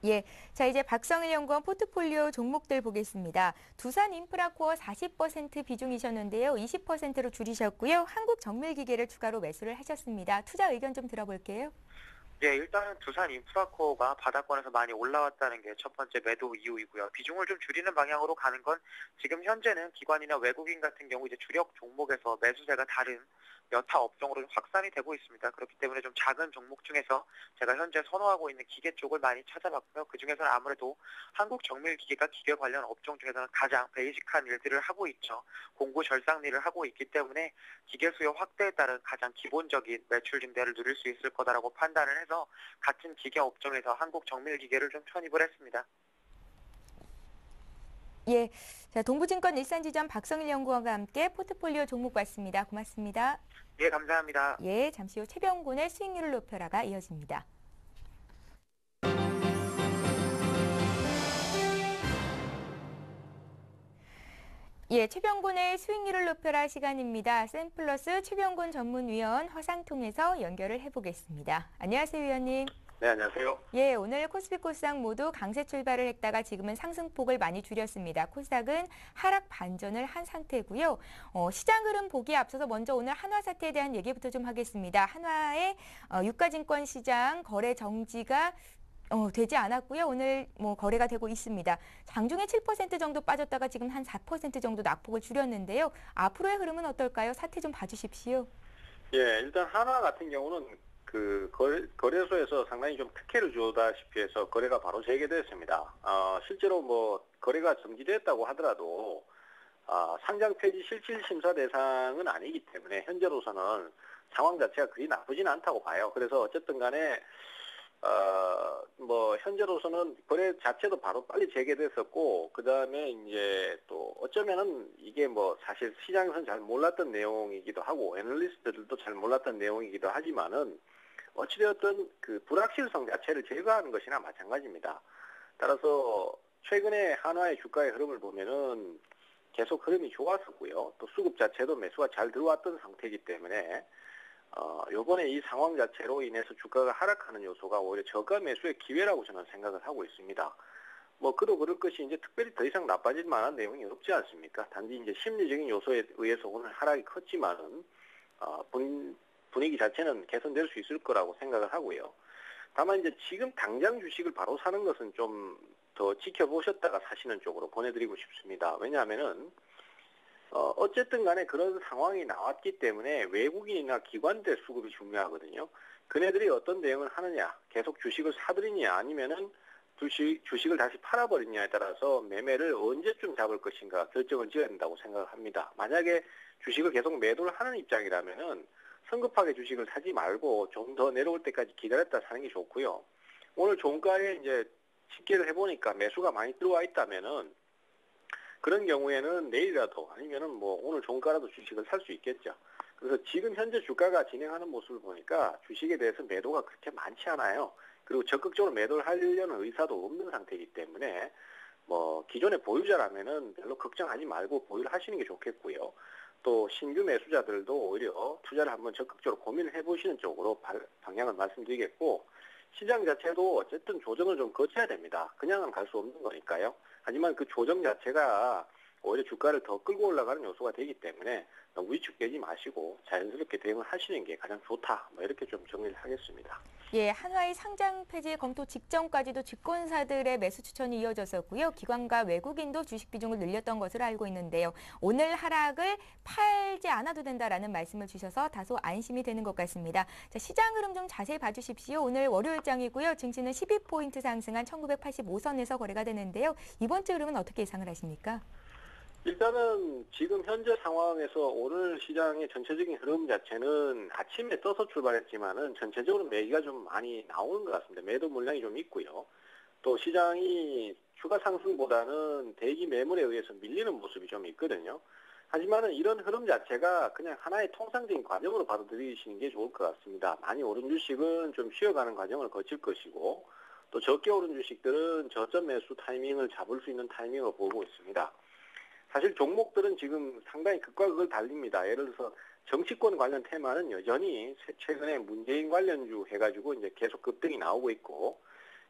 예, 자 이제 박성일 연구원 포트폴리오 종목들 보겠습니다. 두산 인프라코어 40% 비중이셨는데요. 20%로 줄이셨고요. 한국정밀기계를 추가로 매수를 하셨습니다. 투자 의견 좀 들어볼게요. 예, 일단은 두산 인프라코어가 바닥권에서 많이 올라왔다는 게 첫 번째 매도 이유이고요. 비중을 좀 줄이는 방향으로 가는 건 지금 현재는 기관이나 외국인 같은 경우 이제 주력 종목에서 매수세가 다른 여타 업종으로 좀 확산이 되고 있습니다. 그렇기 때문에 좀 작은 종목 중에서 제가 현재 선호하고 있는 기계 쪽을 많이 찾아봤고요. 그 중에서는 아무래도 한국정밀기계가 기계 관련 업종 중에서는 가장 베이직한 일들을 하고 있죠. 공구 절상 일을 하고 있기 때문에 기계 수요 확대에 따른 가장 기본적인 매출 증대를 누릴 수 있을 거다라고 판단을 해서 같은 기계 업종에서 한국정밀기계를 좀 편입을 했습니다. 예, 자, 동부증권 일산지점 박성일 연구원과 함께 포트폴리오 종목 봤습니다. 고맙습니다. 예, 감사합니다. 예, 잠시 후 최병곤의 수익률을 높여라가 이어집니다. 예, 최병곤의 수익률을 높여라 시간입니다. 샘플러스 최병곤 전문위원 화상통해서 연결을 해보겠습니다. 안녕하세요, 위원님. 네, 안녕하세요. 예, 오늘 코스피 코스닥 모두 강세 출발을 했다가 지금은 상승폭을 많이 줄였습니다. 코스닥은 하락 반전을 한 상태고요. 시장 흐름 보기에 앞서서 먼저 오늘 한화 사태에 대한 얘기부터 좀 하겠습니다. 한화의 유가증권 시장 거래 정지가 되지 않았고요. 오늘 거래가 되고 있습니다. 장중에 7% 정도 빠졌다가 지금 한 4% 정도 낙폭을 줄였는데요. 앞으로의 흐름은 어떨까요? 사태 좀 봐주십시오. 예, 일단 한화 같은 경우는 그 거래소에서 상당히 좀 특혜를 주다시피 해서 거래가 바로 재개됐습니다. 실제로 뭐 거래가 정지됐다고 하더라도 상장 폐지 실질 심사 대상은 아니기 때문에 현재로서는 상황 자체가 그리 나쁘진 않다고 봐요. 그래서 어쨌든 간에 뭐 현재로서는 거래 자체도 바로 빨리 재개됐었고, 그 다음에 이제 또 어쩌면은 이게 뭐 사실 시장에서는 잘 몰랐던 내용이기도 하고 애널리스트들도 잘 몰랐던 내용이기도 하지만은 어찌되었든 그 불확실성 자체를 제거하는 것이나 마찬가지입니다. 따라서 최근에 한화의 주가의 흐름을 보면은 계속 흐름이 좋았었고요. 또 수급 자체도 매수가 잘 들어왔던 상태이기 때문에 요번에 이 상황 자체로 인해서 주가가 하락하는 요소가 오히려 저가 매수의 기회라고 저는 생각을 하고 있습니다. 뭐 그도 그럴 것이 이제 특별히 더 이상 나빠질 만한 내용이 없지 않습니까? 단지 이제 심리적인 요소에 의해서 오늘 하락이 컸지만은 분위기 자체는 개선될 수 있을 거라고 생각을 하고요. 다만 이제 지금 당장 주식을 바로 사는 것은 좀 더 지켜보셨다가 사시는 쪽으로 보내드리고 싶습니다. 왜냐하면은 어쨌든 간에 그런 상황이 나왔기 때문에 외국인이나 기관들 수급이 중요하거든요. 그네들이 어떤 대응을 하느냐, 계속 주식을 사들이냐, 아니면은 주식을 다시 팔아버리냐에 따라서 매매를 언제쯤 잡을 것인가 결정을 지어야 된다고 생각을 합니다. 만약에 주식을 계속 매도를 하는 입장이라면은 성급하게 주식을 사지 말고 좀 더 내려올 때까지 기다렸다 사는 게 좋고요. 오늘 종가에 이제 집계를 해보니까 매수가 많이 들어와 있다면은 그런 경우에는 내일이라도 아니면은 뭐 오늘 종가라도 주식을 살 수 있겠죠. 그래서 지금 현재 주가가 진행하는 모습을 보니까 주식에 대해서 매도가 그렇게 많지 않아요. 그리고 적극적으로 매도를 하려는 의사도 없는 상태이기 때문에 뭐 기존의 보유자라면은 별로 걱정하지 말고 보유를 하시는 게 좋겠고요. 또 신규 매수자들도 오히려 투자를 한번 적극적으로 고민을 해보시는 쪽으로 방향을 말씀드리겠고, 시장 자체도 어쨌든 조정을 좀 거쳐야 됩니다. 그냥은 갈 수 없는 거니까요. 하지만 그 조정 자체가 오히려 주가를 더 끌고 올라가는 요소가 되기 때문에 너무 위축되지 마시고 자연스럽게 대응을 하시는 게 가장 좋다. 뭐 이렇게 좀 정리를 하겠습니다. 예, 한화의 상장 폐지 검토 직전까지도 증권사들의 매수 추천이 이어졌었고요. 기관과 외국인도 주식 비중을 늘렸던 것으로 알고 있는데요. 오늘 하락을 팔지 않아도 된다라는 말씀을 주셔서 다소 안심이 되는 것 같습니다. 자, 시장 흐름 좀 자세히 봐주십시오. 오늘 월요일장이고요. 증시는 12포인트 상승한 1985선에서 거래가 되는데요. 이번 주 흐름은 어떻게 예상을 하십니까? 일단은 지금 현재 상황에서 오늘 시장의 전체적인 흐름 자체는 아침에 떠서 출발했지만은 전체적으로 매기가 좀 많이 나오는 것 같습니다. 매도 물량이 좀 있고요. 또 시장이 추가 상승보다는 대기 매물에 의해서 밀리는 모습이 좀 있거든요. 하지만은 이런 흐름 자체가 그냥 하나의 통상적인 과정으로 받아들이시는 게 좋을 것 같습니다. 많이 오른 주식은 좀 쉬어가는 과정을 거칠 것이고, 또 적게 오른 주식들은 저점 매수 타이밍을 잡을 수 있는 타이밍으로 보고 있습니다. 사실 종목들은 지금 상당히 극과 극을 달립니다. 예를 들어서 정치권 관련 테마는 여전히 최근에 문재인 관련주 해가지고 이제 계속 급등이 나오고 있고,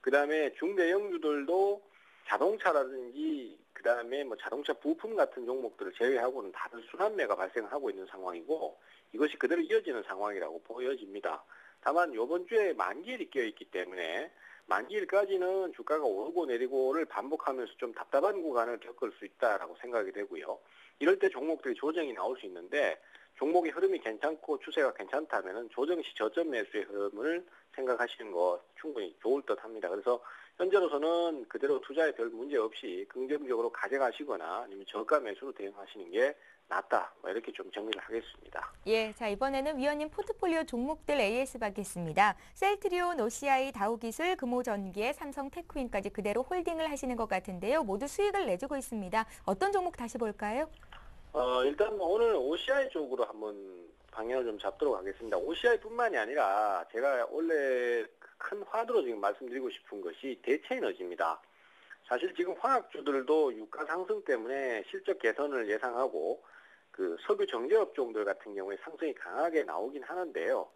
그 다음에 중대형주들도 자동차라든지 그 다음에 뭐 자동차 부품 같은 종목들을 제외하고는 다들 순환매가 발생하고 있는 상황이고, 이것이 그대로 이어지는 상황이라고 보여집니다. 다만 이번 주에 만기일이 껴있기 때문에 만기일까지는 주가가 오르고 내리고를 반복하면서 좀 답답한 구간을 겪을 수 있다라고 생각이 되고요. 이럴 때 종목들이 조정이 나올 수 있는데, 종목의 흐름이 괜찮고 추세가 괜찮다면은 조정 시 저점 매수의 흐름을 생각하시는 거 충분히 좋을 듯합니다. 그래서 현재로서는 그대로 투자에 별 문제 없이 긍정적으로 가져가시거나 아니면 저가 매수로 대응하시는 게 낫다. 이렇게 좀 정리를 하겠습니다. 예, 자 이번에는 위원님 포트폴리오 종목들 AS 받겠습니다. 셀트리온, OCI, 다우기술, 금호전기에 삼성테크윈까지 그대로 홀딩을 하시는 것 같은데요. 모두 수익을 내주고 있습니다. 어떤 종목 다시 볼까요? 일단 오늘 OCI 쪽으로 한번 방향을 좀 잡도록 하겠습니다. OCI뿐만이 아니라 제가 원래 큰 화두로 지금 말씀드리고 싶은 것이 대체에너지입니다. 사실 지금 화학주들도 유가 상승 때문에 실적 개선을 예상하고 그 석유 정제업종들 같은 경우에 상승이 강하게 나오긴 하는데요.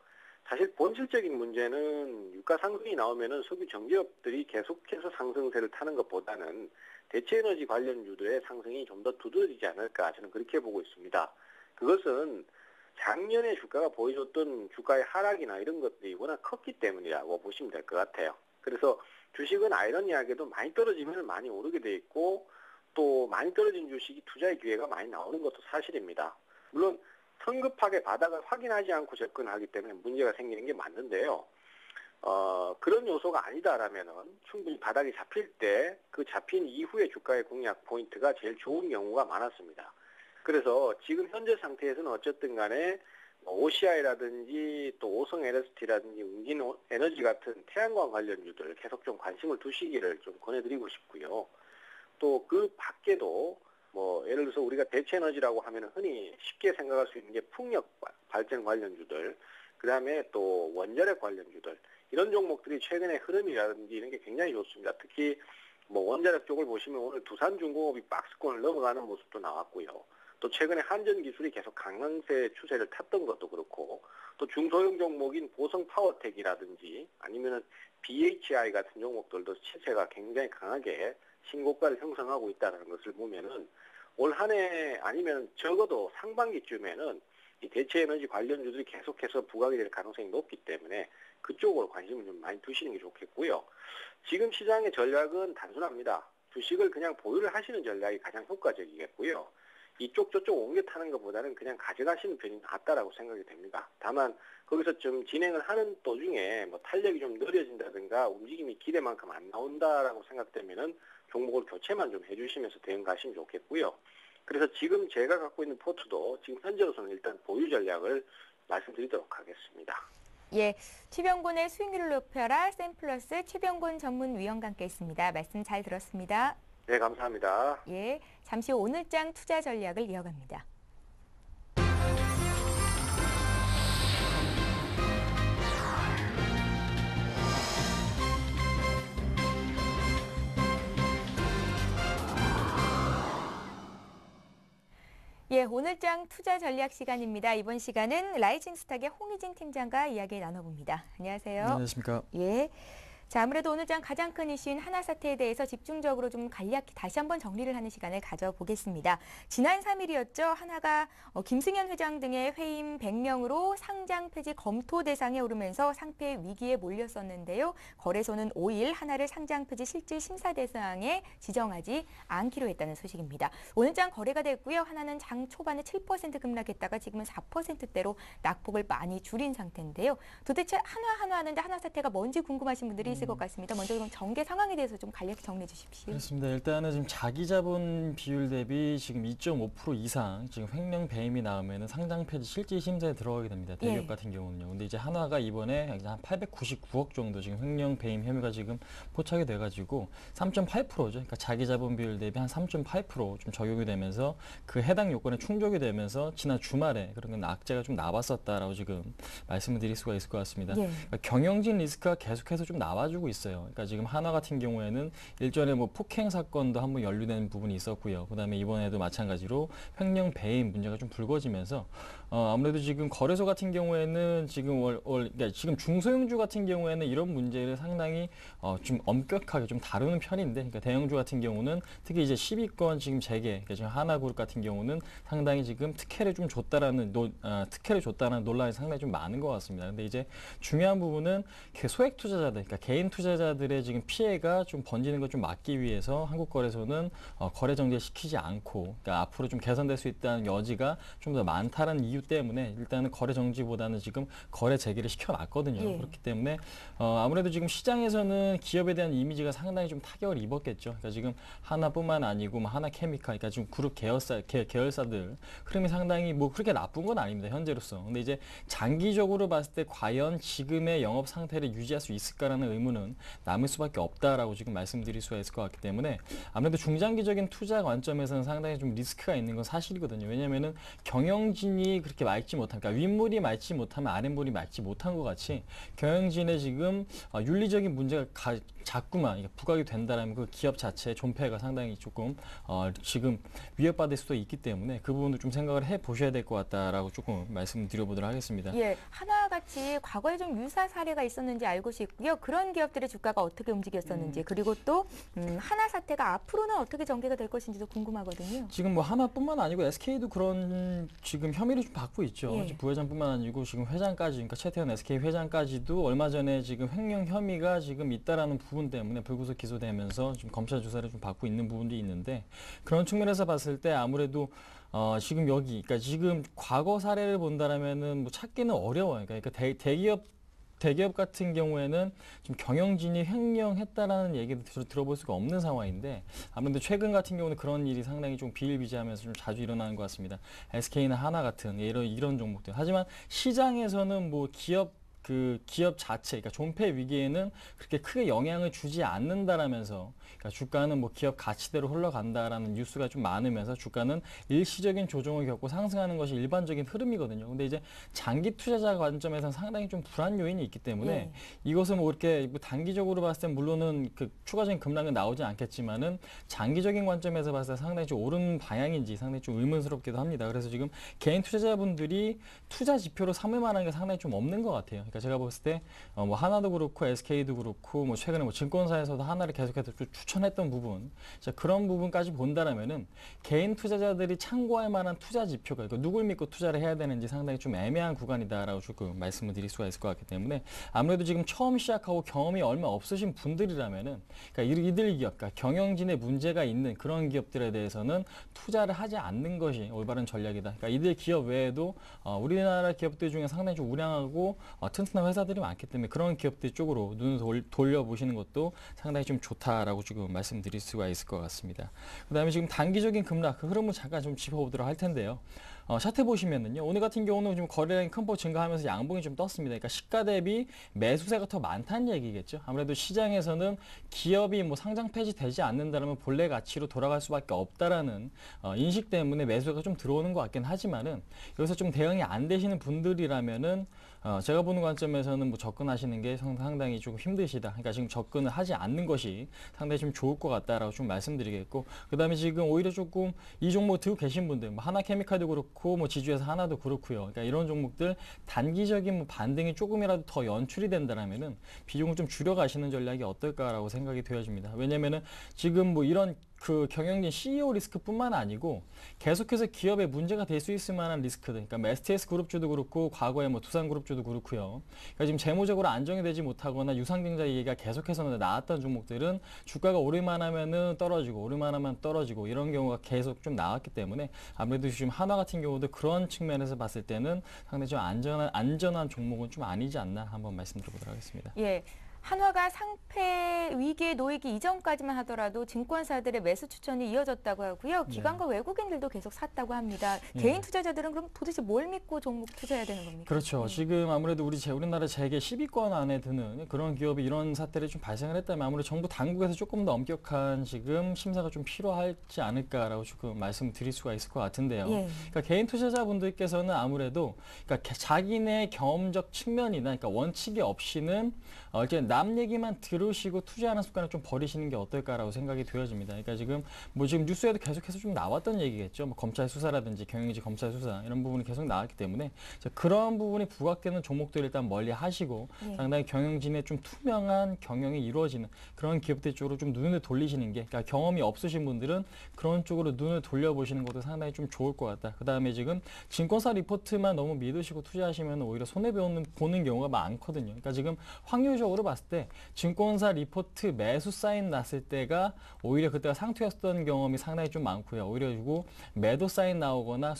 사실 본질적인 문제는 유가 상승이 나오면은 석유 정제업들이 계속해서 상승세를 타는 것보다는 대체에너지 관련주들의 상승이 좀 더 두드러지지 않을까 저는 그렇게 보고 있습니다. 그것은 작년에 주가가 보여줬던 주가의 하락이나 이런 것들이 워낙 컸기 때문이라고 보시면 될 것 같아요. 그래서 주식은 아이러니하게도 많이 떨어지면 많이 오르게 돼 있고 또 많이 떨어진 주식이 투자의 기회가 많이 나오는 것도 사실입니다. 물론 성급하게 바닥을 확인하지 않고 접근하기 때문에 문제가 생기는 게 맞는데요. 그런 요소가 아니다라면은 충분히 바닥이 잡힐 때 그 잡힌 이후에 주가의 공략 포인트가 제일 좋은 경우가 많았습니다. 그래서 지금 현재 상태에서는 어쨌든 간에 OCI라든지 또 오성 LST라든지 웅진 에너지 같은 태양광 관련주들 계속 좀 관심을 두시기를 좀 권해드리고 싶고요. 또 그 밖에도 예를 들어서 우리가 대체에너지라고 하면 흔히 쉽게 생각할 수 있는 게 풍력 발전 관련주들, 그 다음에 또 원자력 관련주들, 이런 종목들이 최근에 흐름이라든지 이런 게 굉장히 좋습니다. 특히 원자력 쪽을 보시면 오늘 두산중공업이 박스권을 넘어가는 모습도 나왔고요. 또 최근에 한전기술이 계속 강강세 추세를 탔던 것도 그렇고, 또 중소형 종목인 보성파워텍이라든지 아니면은 BHI 같은 종목들도 시세가 굉장히 강하게 신고가를 형성하고 있다는 것을 보면은 올 한 해 아니면 적어도 상반기쯤에는 이 대체에너지 관련주들이 계속해서 부각이 될 가능성이 높기 때문에 그쪽으로 관심을 좀 많이 두시는 게 좋겠고요. 지금 시장의 전략은 단순합니다. 주식을 그냥 보유를 하시는 전략이 가장 효과적이겠고요. 이쪽 저쪽 옮겨 타는 것보다는 그냥 가져가시는 편이 낫다라고 생각이 됩니다. 다만 거기서 좀 진행을 하는 도중에 탄력이 좀 느려진다든가 움직임이 기대만큼 안 나온다라고 생각되면은 종목을 교체만 좀 해주시면서 대응 가시면 좋겠고요. 그래서 지금 제가 갖고 있는 포트도 지금 현재로서는 일단 보유 전략을 말씀드리도록 하겠습니다. 예, 최병곤의 수익률을 높여라 샘플러스 최병곤 전문위원과 함께했습니다. 말씀 잘 들었습니다. 네, 감사합니다. 예, 잠시 후 오늘장 투자 전략을 이어갑니다. 예, 오늘장 투자 전략 시간입니다. 이번 시간은 라이징스탁의 홍희진 팀장과 이야기 나눠봅니다. 안녕하세요. 안녕하십니까. 예. 자, 아무래도 오늘장 가장 큰 이슈인 하나 사태에 대해서 집중적으로 좀 간략히 다시 한번 정리를 하는 시간을 가져보겠습니다. 지난 3일이었죠. 하나가 김승현 회장 등의 회임 100명으로 상장 폐지 검토 대상에 오르면서 상폐 위기에 몰렸었는데요. 거래소는 5일 하나를 상장 폐지 실질 심사 대상에 지정하지 않기로 했다는 소식입니다. 오늘장 거래가 됐고요. 하나는 장 초반에 7% 급락했다가 지금은 4%대로 낙폭을 많이 줄인 상태인데요. 도대체 하나 하는데 하나 사태가 뭔지 궁금하신 분들이 있을 것 같습니다. 먼저 그럼 전개 상황에 대해서 좀 간략히 정리해 주십시오. 그렇습니다. 일단은 지금 자기 자본 비율 대비 지금 2.5% 이상 지금 횡령 배임이 나오면은 상장 폐지 실질 심사에 들어가게 됩니다. 대기업 같은 경우는요. 근데 이제 하나가 이번에 한 899억 정도 지금 횡령 배임 혐의가 지금 포착이 돼가지고 3.8%죠. 그러니까 자기 자본 비율 대비 한 3.8% 좀 적용이 되면서 그 해당 요건에 충족이 되면서 지난 주말에 그런 건 악재가 좀 나왔었다라고 지금 말씀을 드릴 수가 있을 것 같습니다. 그러니까 경영진 리스크가 계속해서 좀 나와주고 있어요. 그러니까 지금 하나 같은 경우에는 일전에 폭행 사건도 한번 연루된 부분이 있었고요. 그다음에 이번에도 마찬가지로 횡령 배임 문제가 좀 불거지면서 아무래도 지금 거래소 같은 경우에는 지금 그러니까 지금 중소형주 같은 경우에는 이런 문제를 상당히 좀 엄격하게 좀 다루는 편인데, 그러니까 대형주 같은 경우는 특히 이제 10위권 지금 재계, 그러니까 지금 하나그룹 같은 경우는 상당히 지금 특혜를 줬다라는 논란이 상당히 좀 많은 것 같습니다. 근데 이제 중요한 부분은 소액 투자자들, 그러니까 개인 개인 투자자들의 지금 피해가 좀 번지는 걸 좀 막기 위해서 한국거래소는 거래 정지시키지 않고, 그러니까 앞으로 좀 개선될 수 있다는 여지가 좀 더 많다는 이유 때문에 일단은 거래 정지보다는 지금 거래 재개를 시켜놨거든요. 예. 그렇기 때문에 아무래도 지금 시장에서는 기업에 대한 이미지가 상당히 좀 타격을 입었겠죠. 그러니까 지금 하나뿐만 아니고 뭐 하나케미칼, 그러니까 지금 그룹 계열사들 흐름이 상당히 뭐 그렇게 나쁜 건 아닙니다, 현재로서. 근데 이제 장기적으로 봤을 때 과연 지금의 영업 상태를 유지할 수 있을까라는 의문은 남을 수밖에 없다라고 지금 말씀드릴 수가 있을 것 같기 때문에 아무래도 중장기적인 투자 관점에서는 상당히 좀 리스크가 있는 건 사실이거든요. 왜냐면은 경영진이 그렇게 맑지 못한, 그러니까 윗물이 맑지 못하면 아랫물이 맑지 못한 것 같이 경영진의 지금 윤리적인 문제가 자꾸만 부각이 된다라면 그 기업 자체의 존폐가 상당히 조금 지금 위협받을 수도 있기 때문에 그 부분도 좀 생각을 해 보셔야 될 것 같다라고 조금 말씀드려보도록 하겠습니다. 예, 하나같이 과거에 좀 유사 사례가 있었는지 알고 싶고요. 그런 기업들의 주가가 어떻게 움직였었는지, 그리고 또 하나 사태가 앞으로는 어떻게 전개가 될 것인지도 궁금하거든요. 지금 뭐 하나뿐만 아니고 SK도 그런 지금 혐의를 좀 받고 있죠. 예. 부회장뿐만 아니고 지금 회장까지, 그러니까 최태원 SK 회장까지도 얼마 전에 지금 횡령 혐의가 지금 있다라는 부분 때문에 불구속 기소되면서 지금 검찰 조사를 좀 받고 있는 부분도 있는데, 그런 측면에서 봤을 때 아무래도 지금 그러니까 지금 과거 사례를 본다라면은 뭐 찾기는 어려워요. 그러니까 대기업 같은 경우에는 좀 경영진이 횡령했다라는 얘기도 들어볼 수가 없는 상황인데, 아무래도 최근 같은 경우는 그런 일이 상당히 좀 비일비재하면서 좀 자주 일어나는 것 같습니다. SK나 하나 같은 이런 종목들. 하지만 시장에서는 뭐 기업 자체, 그러니까 존폐 위기에는 그렇게 크게 영향을 주지 않는다라면서, 그러니까 주가는 뭐 기업 가치대로 흘러간다라는 뉴스가 좀 많으면서 주가는 일시적인 조정을 겪고 상승하는 것이 일반적인 흐름이거든요. 근데 이제 장기 투자자 관점에서는 상당히 좀 불안 요인이 있기 때문에 이것은 뭐 이렇게 뭐 단기적으로 봤을 때 물론은 그 추가적인 급락은 나오지 않겠지만은 장기적인 관점에서 봤을 때 상당히 좀 옳은 방향인지 상당히 좀 의문스럽기도 합니다. 그래서 지금 개인 투자자분들이 투자 지표로 삼을 만한 게 상당히 좀 없는 것 같아요. 그러니까 제가 봤을 때 뭐 하나도 그렇고 SK도 그렇고 뭐 최근에 뭐 증권사에서도 하나를 계속해서 추천했던 부분, 그런 부분까지 본다라면은 개인 투자자들이 참고할 만한 투자 지표가, 그러니까 누굴 믿고 투자를 해야 되는지 상당히 좀 애매한 구간이다라고 조금 말씀을 드릴 수가 있을 것 같기 때문에 아무래도 지금 처음 시작하고 경험이 얼마 없으신 분들이라면은, 그러니까 이들 기업, 그러니까 경영진의 문제가 있는 그런 기업들에 대해서는 투자를 하지 않는 것이 올바른 전략이다. 그러니까 이들 기업 외에도 우리나라 기업들 중에 상당히 좀 우량하고 튼튼한 회사들이 많기 때문에 그런 기업들 쪽으로 눈을 돌려보시는 것도 상당히 좀 좋다라고 지금 말씀드릴 수가 있을 것 같습니다. 그다음에 지금 단기적인 급락, 그 흐름을 잠깐 좀 짚어보도록 할 텐데요. 차트 보시면은요, 오늘 같은 경우는 좀 거래량이 큰 폭 증가하면서 양봉이 좀 떴습니다. 그러니까 시가 대비 매수세가 더 많다는 얘기겠죠. 아무래도 시장에서는 기업이 뭐 상장 폐지되지 않는다면 본래 가치로 돌아갈 수밖에 없다라는 인식 때문에 매수가 좀 들어오는 것 같긴 하지만은, 여기서 좀 대응이 안 되시는 분들이라면은 제가 보는 관점에서는 뭐 접근하시는 게 상당히 조금 힘드시다. 그러니까 지금 접근을 하지 않는 것이 상당히 좀 좋을 것 같다라고 좀 말씀드리겠고, 그다음에 지금 오히려 조금 이 종목 들고 계신 분들, 뭐 하나케미칼도 그렇고 뭐 지주에서 하나도 그렇고요. 그러니까 이런 종목들 단기적인 뭐 반등이 조금이라도 더 연출이 된다라면은 비중을 좀 줄여가시는 전략이 어떨까라고 생각이 되어집니다. 왜냐면은 지금 뭐 이런 그 경영진 CEO 리스크뿐만 아니고 계속해서 기업에 문제가 될 수 있을 만한 리스크들, 그러니까 STS 그룹주도 그렇고 과거에 뭐 두산그룹주도 그렇고요. 그러니까 지금 재무적으로 안정이 되지 못하거나 유상증자 얘기가 계속해서 나왔던 종목들은 주가가 오를만하면은 떨어지고 오를만하면 떨어지고 이런 경우가 계속 좀 나왔기 때문에 아무래도 지금 하나 같은 경우도 그런 측면에서 봤을 때는 상당히 좀 안전한 종목은 좀 아니지 않나 한번 말씀드려보도록 하겠습니다. 예. 한화가 상패 위기에 놓이기 이전까지만 하더라도 증권사들의 매수 추천이 이어졌다고 하고요. 기관과 외국인들도 계속 샀다고 합니다. 개인 투자자들은 그럼 도대체 뭘 믿고 종목 투자해야 되는 겁니까? 그렇죠. 지금 아무래도 우리나라 재계 10위권 안에 드는 그런 기업이 이런 사태를 좀 발생을 했다면 아무래도 정부 당국에서 조금 더 엄격한 지금 심사가 좀 필요하지 않을까라고 조금 말씀드릴 수가 있을 것 같은데요. 그러니까 개인 투자자분들께서는 아무래도 그러니까 자기네 경험적 측면이나 그러니까 원칙이 없이는 이제 남 얘기만 들으시고 투자하는 습관을 좀 버리시는 게 어떨까라고 생각이 되어집니다. 그러니까 지금 뉴스에도 계속해서 좀 나왔던 얘기겠죠. 뭐 검찰 수사라든지 경영지 검찰 수사 이런 부분이 계속 나왔기 때문에 그런 부분이 부각되는 종목들 일단 멀리 하시고 상당히 경영진의 좀 투명한 경영이 이루어지는 그런 기업들 쪽으로 좀 눈을 돌리시는 게, 그러니까 경험이 없으신 분들은 그런 쪽으로 눈을 돌려보시는 것도 상당히 좀 좋을 것 같다. 그다음에 지금 증권사 리포트만 너무 믿으시고 투자하시면 오히려 손해보는 경우가 많거든요. 그러니까 지금 확률적으로 봤을 봤을 때 증권사 리포트 매수 사인 났을 때가 오히려 그때가 상투였던 경험이 상당히 좀 많고요. 오히려 그리고 매도 사인 나오거나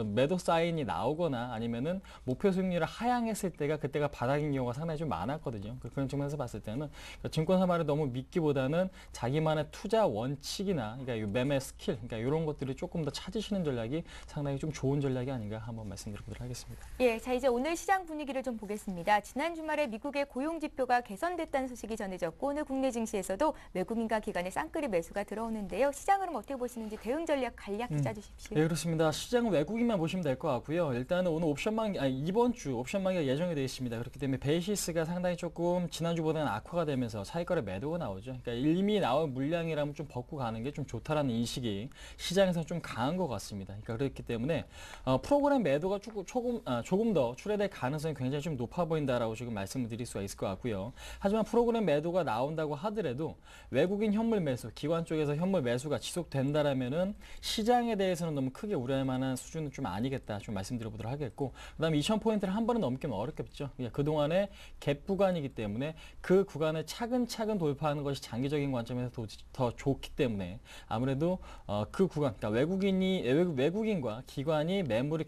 매도 사인이 나오거나 아니면은 목표 수익률을 하향했을 때가 그때가 바닥인 경우가 상당히 좀 많았거든요. 그런 측면에서 봤을 때는 증권사 말을 너무 믿기보다는 자기만의 투자 원칙이나 그러니까 매매 스킬, 그러니까 이런 것들을 조금 더 찾으시는 전략이 상당히 좀 좋은 전략이 아닌가 한번 말씀드려보도록 하겠습니다. 예, 자 이제 오늘 시장 분위기를 좀 보겠습니다. 지난 주말에 미국의 고용 지표가 개선됐다는 소식이 전해졌고 오늘 국내 증시에서도 외국인과 기관의 쌍끌이 매수가 들어오는데요. 시장 흐름 어떻게 보시는지 대응 전략 간략히 짜주십시오. 네, 그렇습니다. 시장은 외국인만 보시면 될 것 같고요. 일단은 오늘 이번 주 옵션 만기가 예정이 되어 있습니다. 그렇기 때문에 베이시스가 상당히 조금 지난주보다는 악화가 되면서 차익거래 매도가 나오죠. 그러니까 이미 나온 물량이라면 좀 벗고 가는 게 좀 좋다라는 인식이 시장에서 좀 강한 것 같습니다. 그러니까 그렇기 때문에 프로그램 매도가 조금 더 출회될 가능성이 굉장히 좀 높아 보인다라고 지금 말씀을 드릴 수가 있을 것 같고요. 하지만 프로그램 매도가 나온다고 하더라도 외국인 현물 매수, 기관 쪽에서 현물 매수가 지속된다라면은 시장에 대해서는 너무 크게 우려할 만한 수준은 좀 아니겠다 좀 말씀드려보도록 하겠고, 그다음에 2,000포인트를 한 번은 넘기면 어렵겠죠. 그동안의 갭 구간이기 때문에 그 구간을 차근차근 돌파하는 것이 장기적인 관점에서 더 좋기 때문에 아무래도 그 구간, 그러니까 외국인과 기관이 매물을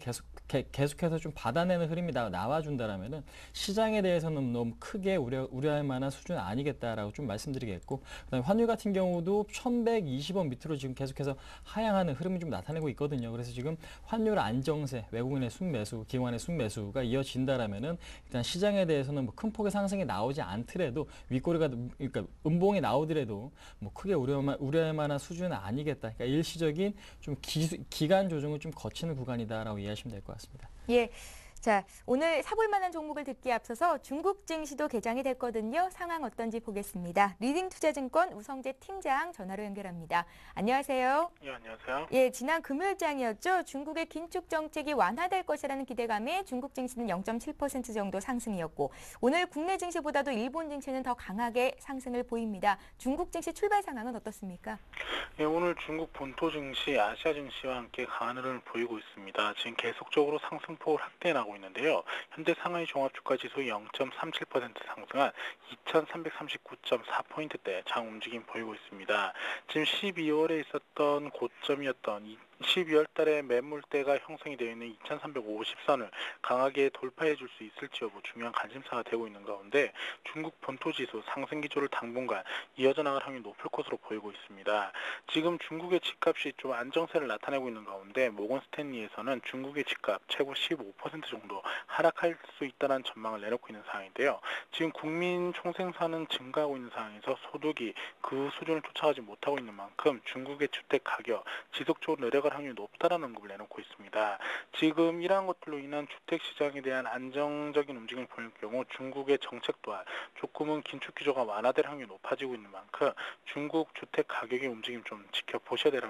계속해서 좀 받아내는 흐름이 나와준다라면은 시장에 대해서는 너무 크게 우려할 만한 수준은 아니겠다라고 좀 말씀드리겠고, 그다음에 환율 같은 경우도 1,120원 밑으로 지금 계속해서 하향하는 흐름이 좀 나타내고 있거든요. 그래서 지금 환율 안정세, 외국인의 순매수, 기관의 순매수가 이어진다라면은 일단 시장에 대해서는 뭐 큰 폭의 상승이 나오지 않더라도 그러니까 음봉이 나오더라도 뭐 크게 우려할 만한 수준은 아니겠다. 그러니까 일시적인 좀 기간 조정을 좀 거치는 구간이다라고 이해하시면 될 것 같습니다. 예. 자, 오늘 사볼 만한 종목을 듣기에 앞서서 중국 증시도 개장이 됐거든요. 상황 어떤지 보겠습니다. 리딩투자증권 우성재 팀장 전화로 연결합니다. 안녕하세요. 예, 안녕하세요. 예, 지난 금요일장이었죠. 중국의 긴축 정책이 완화될 것이라는 기대감에 중국 증시는 0.7% 정도 상승이었고 오늘 국내 증시보다도 일본 증시는 더 강하게 상승을 보입니다. 중국 증시 출발 상황은 어떻습니까? 예, 오늘 중국 본토 증시, 아시아 증시와 함께 강한 흐름을 보이고 있습니다. 지금 계속적으로 상승폭을 확대해 나가고 있는데요. 현재 상하이 종합주가지수 0.37% 상승한 2339.4포인트대 장 움직임 보이고 있습니다. 지금 12월에 있었던 고점이었던 12월 달에 매물대가 형성이 되어 있는 2350선을 강하게 돌파해 줄 수 있을지 여부 중요한 관심사가 되고 있는 가운데 중국 본토지수 상승 기조를 당분간 이어져 나갈 확률이 높을 것으로 보이고 있습니다. 지금 중국의 집값이 좀 안정세를 나타내고 있는 가운데 모건 스탠리에서는 중국의 집값 최고 15% 정도 하락할 수 있다는 전망을 내놓고 있는 상황인데요. 지금 국민 총생산은 증가하고 있는 상황에서 소득이 그 수준을 쫓아가지 못하고 있는 만큼 중국의 주택 가격 지속적으로 내려갈 확률이 높다라는 언급을 내놓고 있습니다. 지금 이러한 것들로 인한 주택시장에 대한 안정적인 움직임을 보일 경우 중국의 정책 또한 조금은 긴축 기조가 완화될 확률이 높아지고 있는 만큼 중국 주택 가격의 움직임 좀 지켜보셔야 될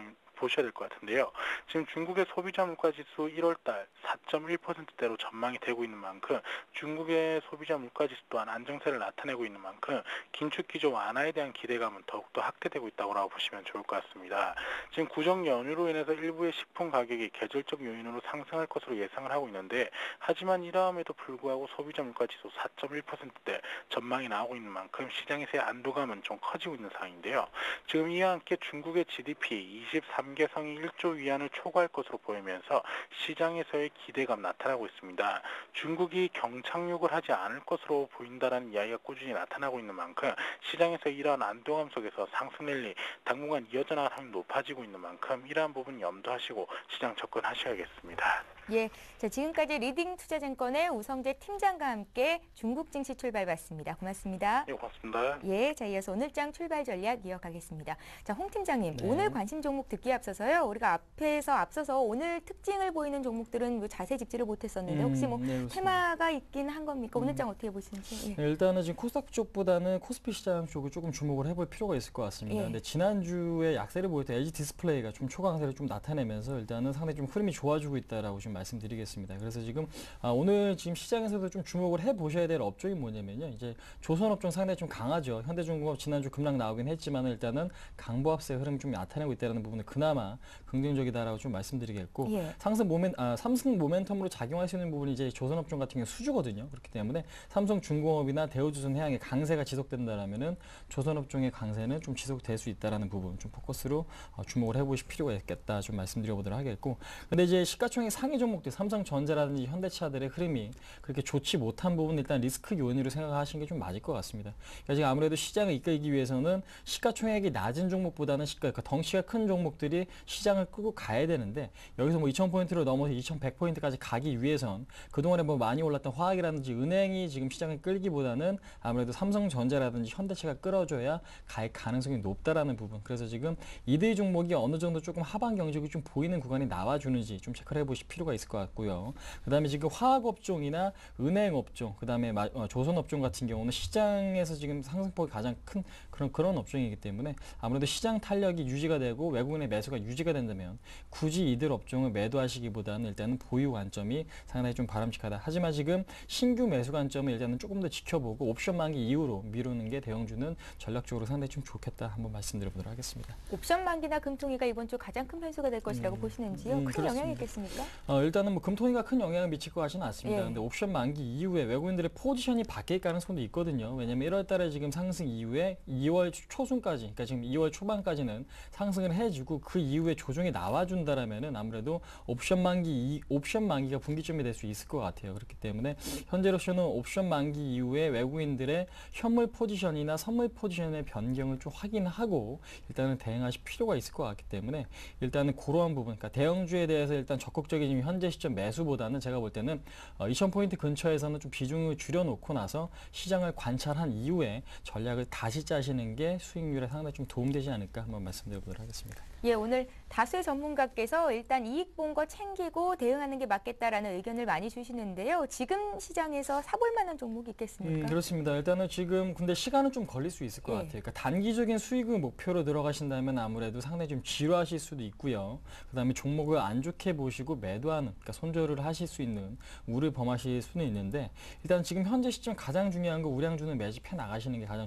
것 같은데요. 지금 중국의 소비자 물가지수 1월달 4.1%대로 전망이 되고 있는 만큼 중국의 소비자 물가지수 또한 안정세를 나타내고 있는 만큼 긴축 기조 완화에 대한 기대감은 더욱더 확대되고 있다고 보시면 좋을 것 같습니다. 지금 구정 연휴로 인해서 일부의 식품 가격이 계절적 요인으로 상승할 것으로 예상을 하고 있는데 하지만 이러함에도 불구하고 소비자 물가지수 4.1%대 전망이 나오고 있는 만큼 시장에서의 안도감은 좀 커지고 있는 상황인데요. 지금 이와 함께 중국의 GDP 23개성이 1조 위안을 초과할 것으로 보이면서 시장에서의 기대감 나타나고 있습니다. 중국이 경착륙을 하지 않을 것으로 보인다는 이야기가 꾸준히 나타나고 있는 만큼 시장에서 이러한 안도감 속에서 상승 랠리 당분간 이어져 나갈 확률이 높아지고 있는 만큼 이러한 부분 염두하시고 시장 접근하셔야겠습니다. 예, 자, 지금까지 리딩투자증권의 우성재 팀장과 함께 중국 증시 출발봤습니다. 고맙습니다. 예, 고맙습니다. 예, 자, 이어서 오늘장 출발 전략 이어가겠습니다. 자, 홍 팀장님, 네. 오늘 관심 종목 듣기에 앞서서요. 우리가 앞서서 오늘 특징을 보이는 종목들은 뭐 자세히 짚지를 못했었는데 혹시 뭐 네, 그렇습니다. 테마가 있긴 한 겁니까? 오늘장 어떻게 보시는지? 예. 네, 일단은 지금 코스닥 쪽보다는 코스피 시장 쪽을 조금 주목을 해볼 필요가 있을 것 같습니다. 예. 근데 지난주에 약세를 보일 때 LG 디스플레이가 좀 초강세를 좀 나타내면서 일단은 상당히 좀 흐름이 좋아지고 있다라고 지금 좀 말씀드리겠습니다. 그래서 지금 오늘 지금 시장에서도 좀 주목을 해보셔야 될 업종이 뭐냐면요. 이제 조선업종 상당히 좀 강하죠. 현대중공업 지난주 급락 나오긴 했지만 일단은 강보합세 흐름이 좀 나타내고 있다는 부분은 그나마 긍정적이다라고 좀 말씀드리겠고 예. 상승 모멘텀으로 작용할 수 있는 부분이 이제 조선업종 같은 경우 수주거든요. 그렇기 때문에 삼성중공업이나 대우조선해양의 강세가 지속된다라면은 조선업종의 강세는 좀 지속될 수 있다라는 부분 좀 포커스로 주목을 해보실 필요가 있겠다 좀 말씀드려보도록 하겠고, 근데 이제 시가총액 상위 종목들 삼성전자라든지 현대차들의 흐름이 그렇게 좋지 못한 부분 일단 리스크 요인으로 생각하시는 게 좀 맞을 것 같습니다. 그러니까 지금 아무래도 시장을 이끌기 위해서는 시가총액이 낮은 종목보다는 그러니까 덩치가 큰 종목들이 시장을 끌고 가야 되는데 여기서 뭐 2,000포인트로 넘어서 2,100포인트까지 가기 위해선 그동안에 뭐 많이 올랐던 화학이라든지 은행이 지금 시장을 끌기보다는 아무래도 삼성전자라든지 현대차가 끌어줘야 갈 가능성이 높다라는 부분. 그래서 지금 이들 종목이 어느 정도 조금 하방 경직이 좀 보이는 구간이 나와주는지 좀 체크를 해보실 필요가 있을 것 같고요. 그다음에 지금 화학업종이나 은행업종, 그다음에 조선업종 같은 경우는 시장에서 지금 상승폭이 가장 큰 그런 업종이기 때문에 아무래도 시장 탄력이 유지가 되고 외국인의 매수가 유지가 된다면 굳이 이들 업종을 매도하시기보다는 일단은 보유 관점이 상당히 좀 바람직하다. 하지만 지금 신규 매수 관점을 일단은 조금 더 지켜보고 옵션 만기 이후로 미루는 게 대형주는 전략적으로 상당히 좀 좋겠다. 한번 말씀드려보도록 하겠습니다. 옵션 만기나 금통위가 이번 주 가장 큰 변수가 될 것이라고 보시는지요? 큰 그렇습니다. 영향이 있겠습니까? 일단은 뭐 금통위가 큰 영향을 미칠 것 같지는 않습니다. 예. 근데 옵션 만기 이후에 외국인들의 포지션이 바뀔 가능성도 있거든요. 왜냐면 1월 달에 지금 상승 이후에 2월 초순까지, 그러니까 지금 2월 초반까지는 상승을 해주고 그 이후에 조정이 나와준다라면은 아무래도 옵션 만기가 분기점이 될 수 있을 것 같아요. 그렇기 때문에 현재로서는 옵션 만기 이후에 외국인들의 현물 포지션이나 선물 포지션의 변경을 좀 확인하고 일단은 대응하실 필요가 있을 것 같기 때문에 일단은 그러한 부분, 그러니까 대형주에 대해서 일단 적극적인 현재 시점 매수보다는 제가 볼 때는 2,000포인트 근처에서는 좀 비중을 줄여놓고 나서 시장을 관찰한 이후에 전략을 다시 짜시는 게 수익률에 상당히 좀 도움되지 않을까 한번 말씀드려보도록 하겠습니다. 예, 오늘 다수의 전문가께서 일단 이익 본 거 챙기고 대응하는 게 맞겠다라는 의견을 많이 주시는데요. 지금 시장에서 사볼 만한 종목이 있겠습니까? 그렇습니다. 일단은 지금 근데 시간은 좀 걸릴 수 있을 것 예. 같아요. 그러니까 단기적인 수익을 목표로 들어가신다면 아무래도 상당히 좀 지루하실 수도 있고요. 그다음에 종목을 안 좋게 보시고 매도하는, 그러니까 손절을 하실 수 있는 우를 범하실 수는 있는데 일단 지금 현재 시점 가장 중요한 거 우량주는 매집해 나가시는 게 가장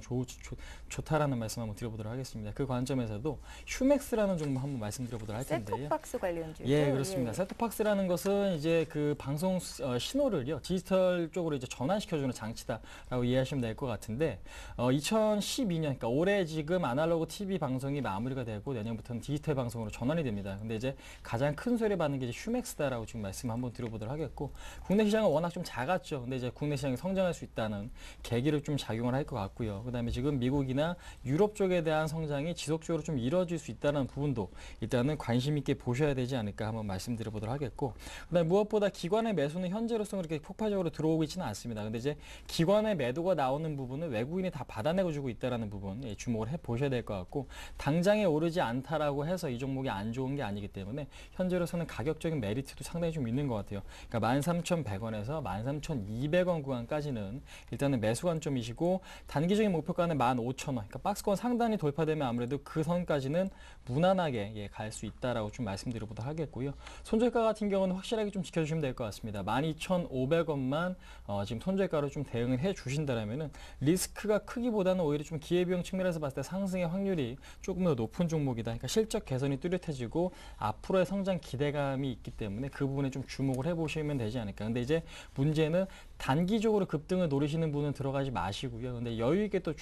좋다라는 말씀 한번 드려보도록 하겠습니다. 그 관점에서도 휴맥스라는 종목 한번 말씀드려보도록 할 텐데요. 셋톱박스 관련주죠? 예, 그렇습니다. 셋톱박스라는 것은 이제 그 방송 신호를요 디지털 쪽으로 이제 전환시켜주는 장치다라고 이해하시면 될 것 같은데 2012년, 그러니까 올해 지금 아날로그 TV 방송이 마무리가 되고 내년부터는 디지털 방송으로 전환이 됩니다. 근데 이제 가장 큰 소리 받는 게 이제 휴맥스다라고 지금 말씀 한번 드려보도록 하겠고, 국내 시장은 워낙 좀 작았죠. 근데 이제 국내 시장이 성장할 수 있다는 계기를 좀 작용을 할 것 같고요. 그다음에 지금 미국이나 유럽 쪽에 대한 성장이 지속적으로 좀 이루어질 수 있다는 부분도 일단은 관심 있게 보셔야 되지 않을까 한번 말씀드려보도록 하겠고, 그다음에 무엇보다 기관의 매수는 현재로서는 그렇게 폭발적으로 들어오고 있지는 않습니다. 근데 이제 기관의 매도가 나오는 부분은 외국인이 다 받아내고 주고 있다는 부분 주목을 해 보셔야 될 것 같고, 당장에 오르지 않다라고 해서 이 종목이 안 좋은 게 아니기 때문에 현재로서는 가격적인 메리트도 상당히 좀 있는 것 같아요. 그러니까 13,100원에서 13,200원 구간까지는 일단은 매수 관점이시고 단기적인 목표가는 15,000원, 그러니까 박스권 상단이 돌파되면 아무래도 그 선까지는 무난하게 갈 수 있다라고 좀 말씀드려보도록 하겠고요. 손절가 같은 경우는 확실하게 좀 지켜주시면 될 것 같습니다. 12,500원만 지금 손절가로 좀 대응을 해 주신다라면은 리스크가 크기보다는 오히려 좀 기회비용 측면에서 봤을 때 상승의 확률이 조금 더 높은 종목이다. 그러니까 실적 개선이 뚜렷해지고 앞으로의 성장 기대감이 있기 때문에 그 부분에 좀 주목을 해보시면 되지 않을까. 근데 이제 문제는 단기적으로 급등을 노리시는 분은 들어가지 마시고요. 근데 여유 있게 또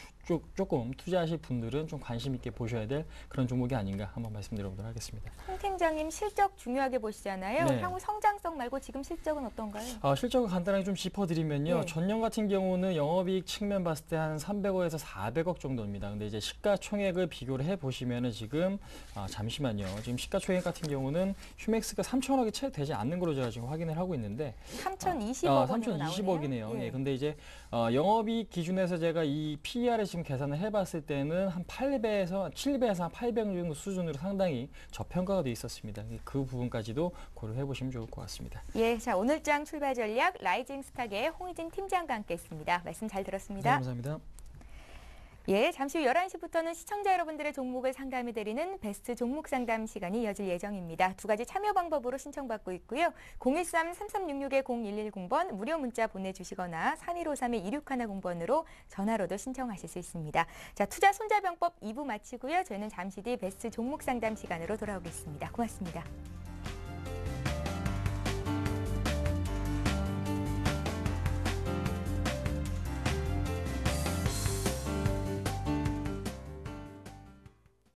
조금 투자하실 분들은 좀 관심 있게 보셔야 될 그런 종목이 아닌가 한번 말씀드려보도록 하겠습니다. 홍 팀장님 실적 중요하게 보시잖아요. 네. 향후 성장성 말고 지금 실적은 어떤가요? 실적을 간단하게 좀 짚어드리면요. 네. 전년 같은 경우는 영업이익 측면 봤을 때 한 300억에서 400억 정도입니다. 근데 이제 시가총액을 비교를 해보시면은 지금 잠시만요. 지금 시가총액 같은 경우는 휴맥스가 3,000억이 채 되지 않는 걸로 제가 지금 확인을 하고 있는데 3,020억 원으로 3,020억이네요. 예. 예, 근데 이제 영업이익 기준에서 제가 이 PER을 지금 계산을 해봤을 때는 한 7배에서 한 800 정도 수준으로 상당히 저평가가 돼 있었습니다. 그 부분까지도 고려해 보시면 좋을 것 같습니다. 예, 자 오늘장 출발 전략 라이징 스탁의 홍희진 팀장과 함께했습니다. 말씀 잘 들었습니다. 네, 감사합니다. 예, 잠시 후 11시부터는 시청자 여러분들의 종목을 상담해드리는 베스트 종목 상담 시간이 이어질 예정입니다. 두 가지 참여 방법으로 신청받고 있고요. 013-3366-0110번 무료 문자 보내주시거나 3153-2610번으로 전화로도 신청하실 수 있습니다. 자, 투자 손자병법 2부 마치고요. 저희는 잠시 뒤 베스트 종목 상담 시간으로 돌아오겠습니다. 고맙습니다.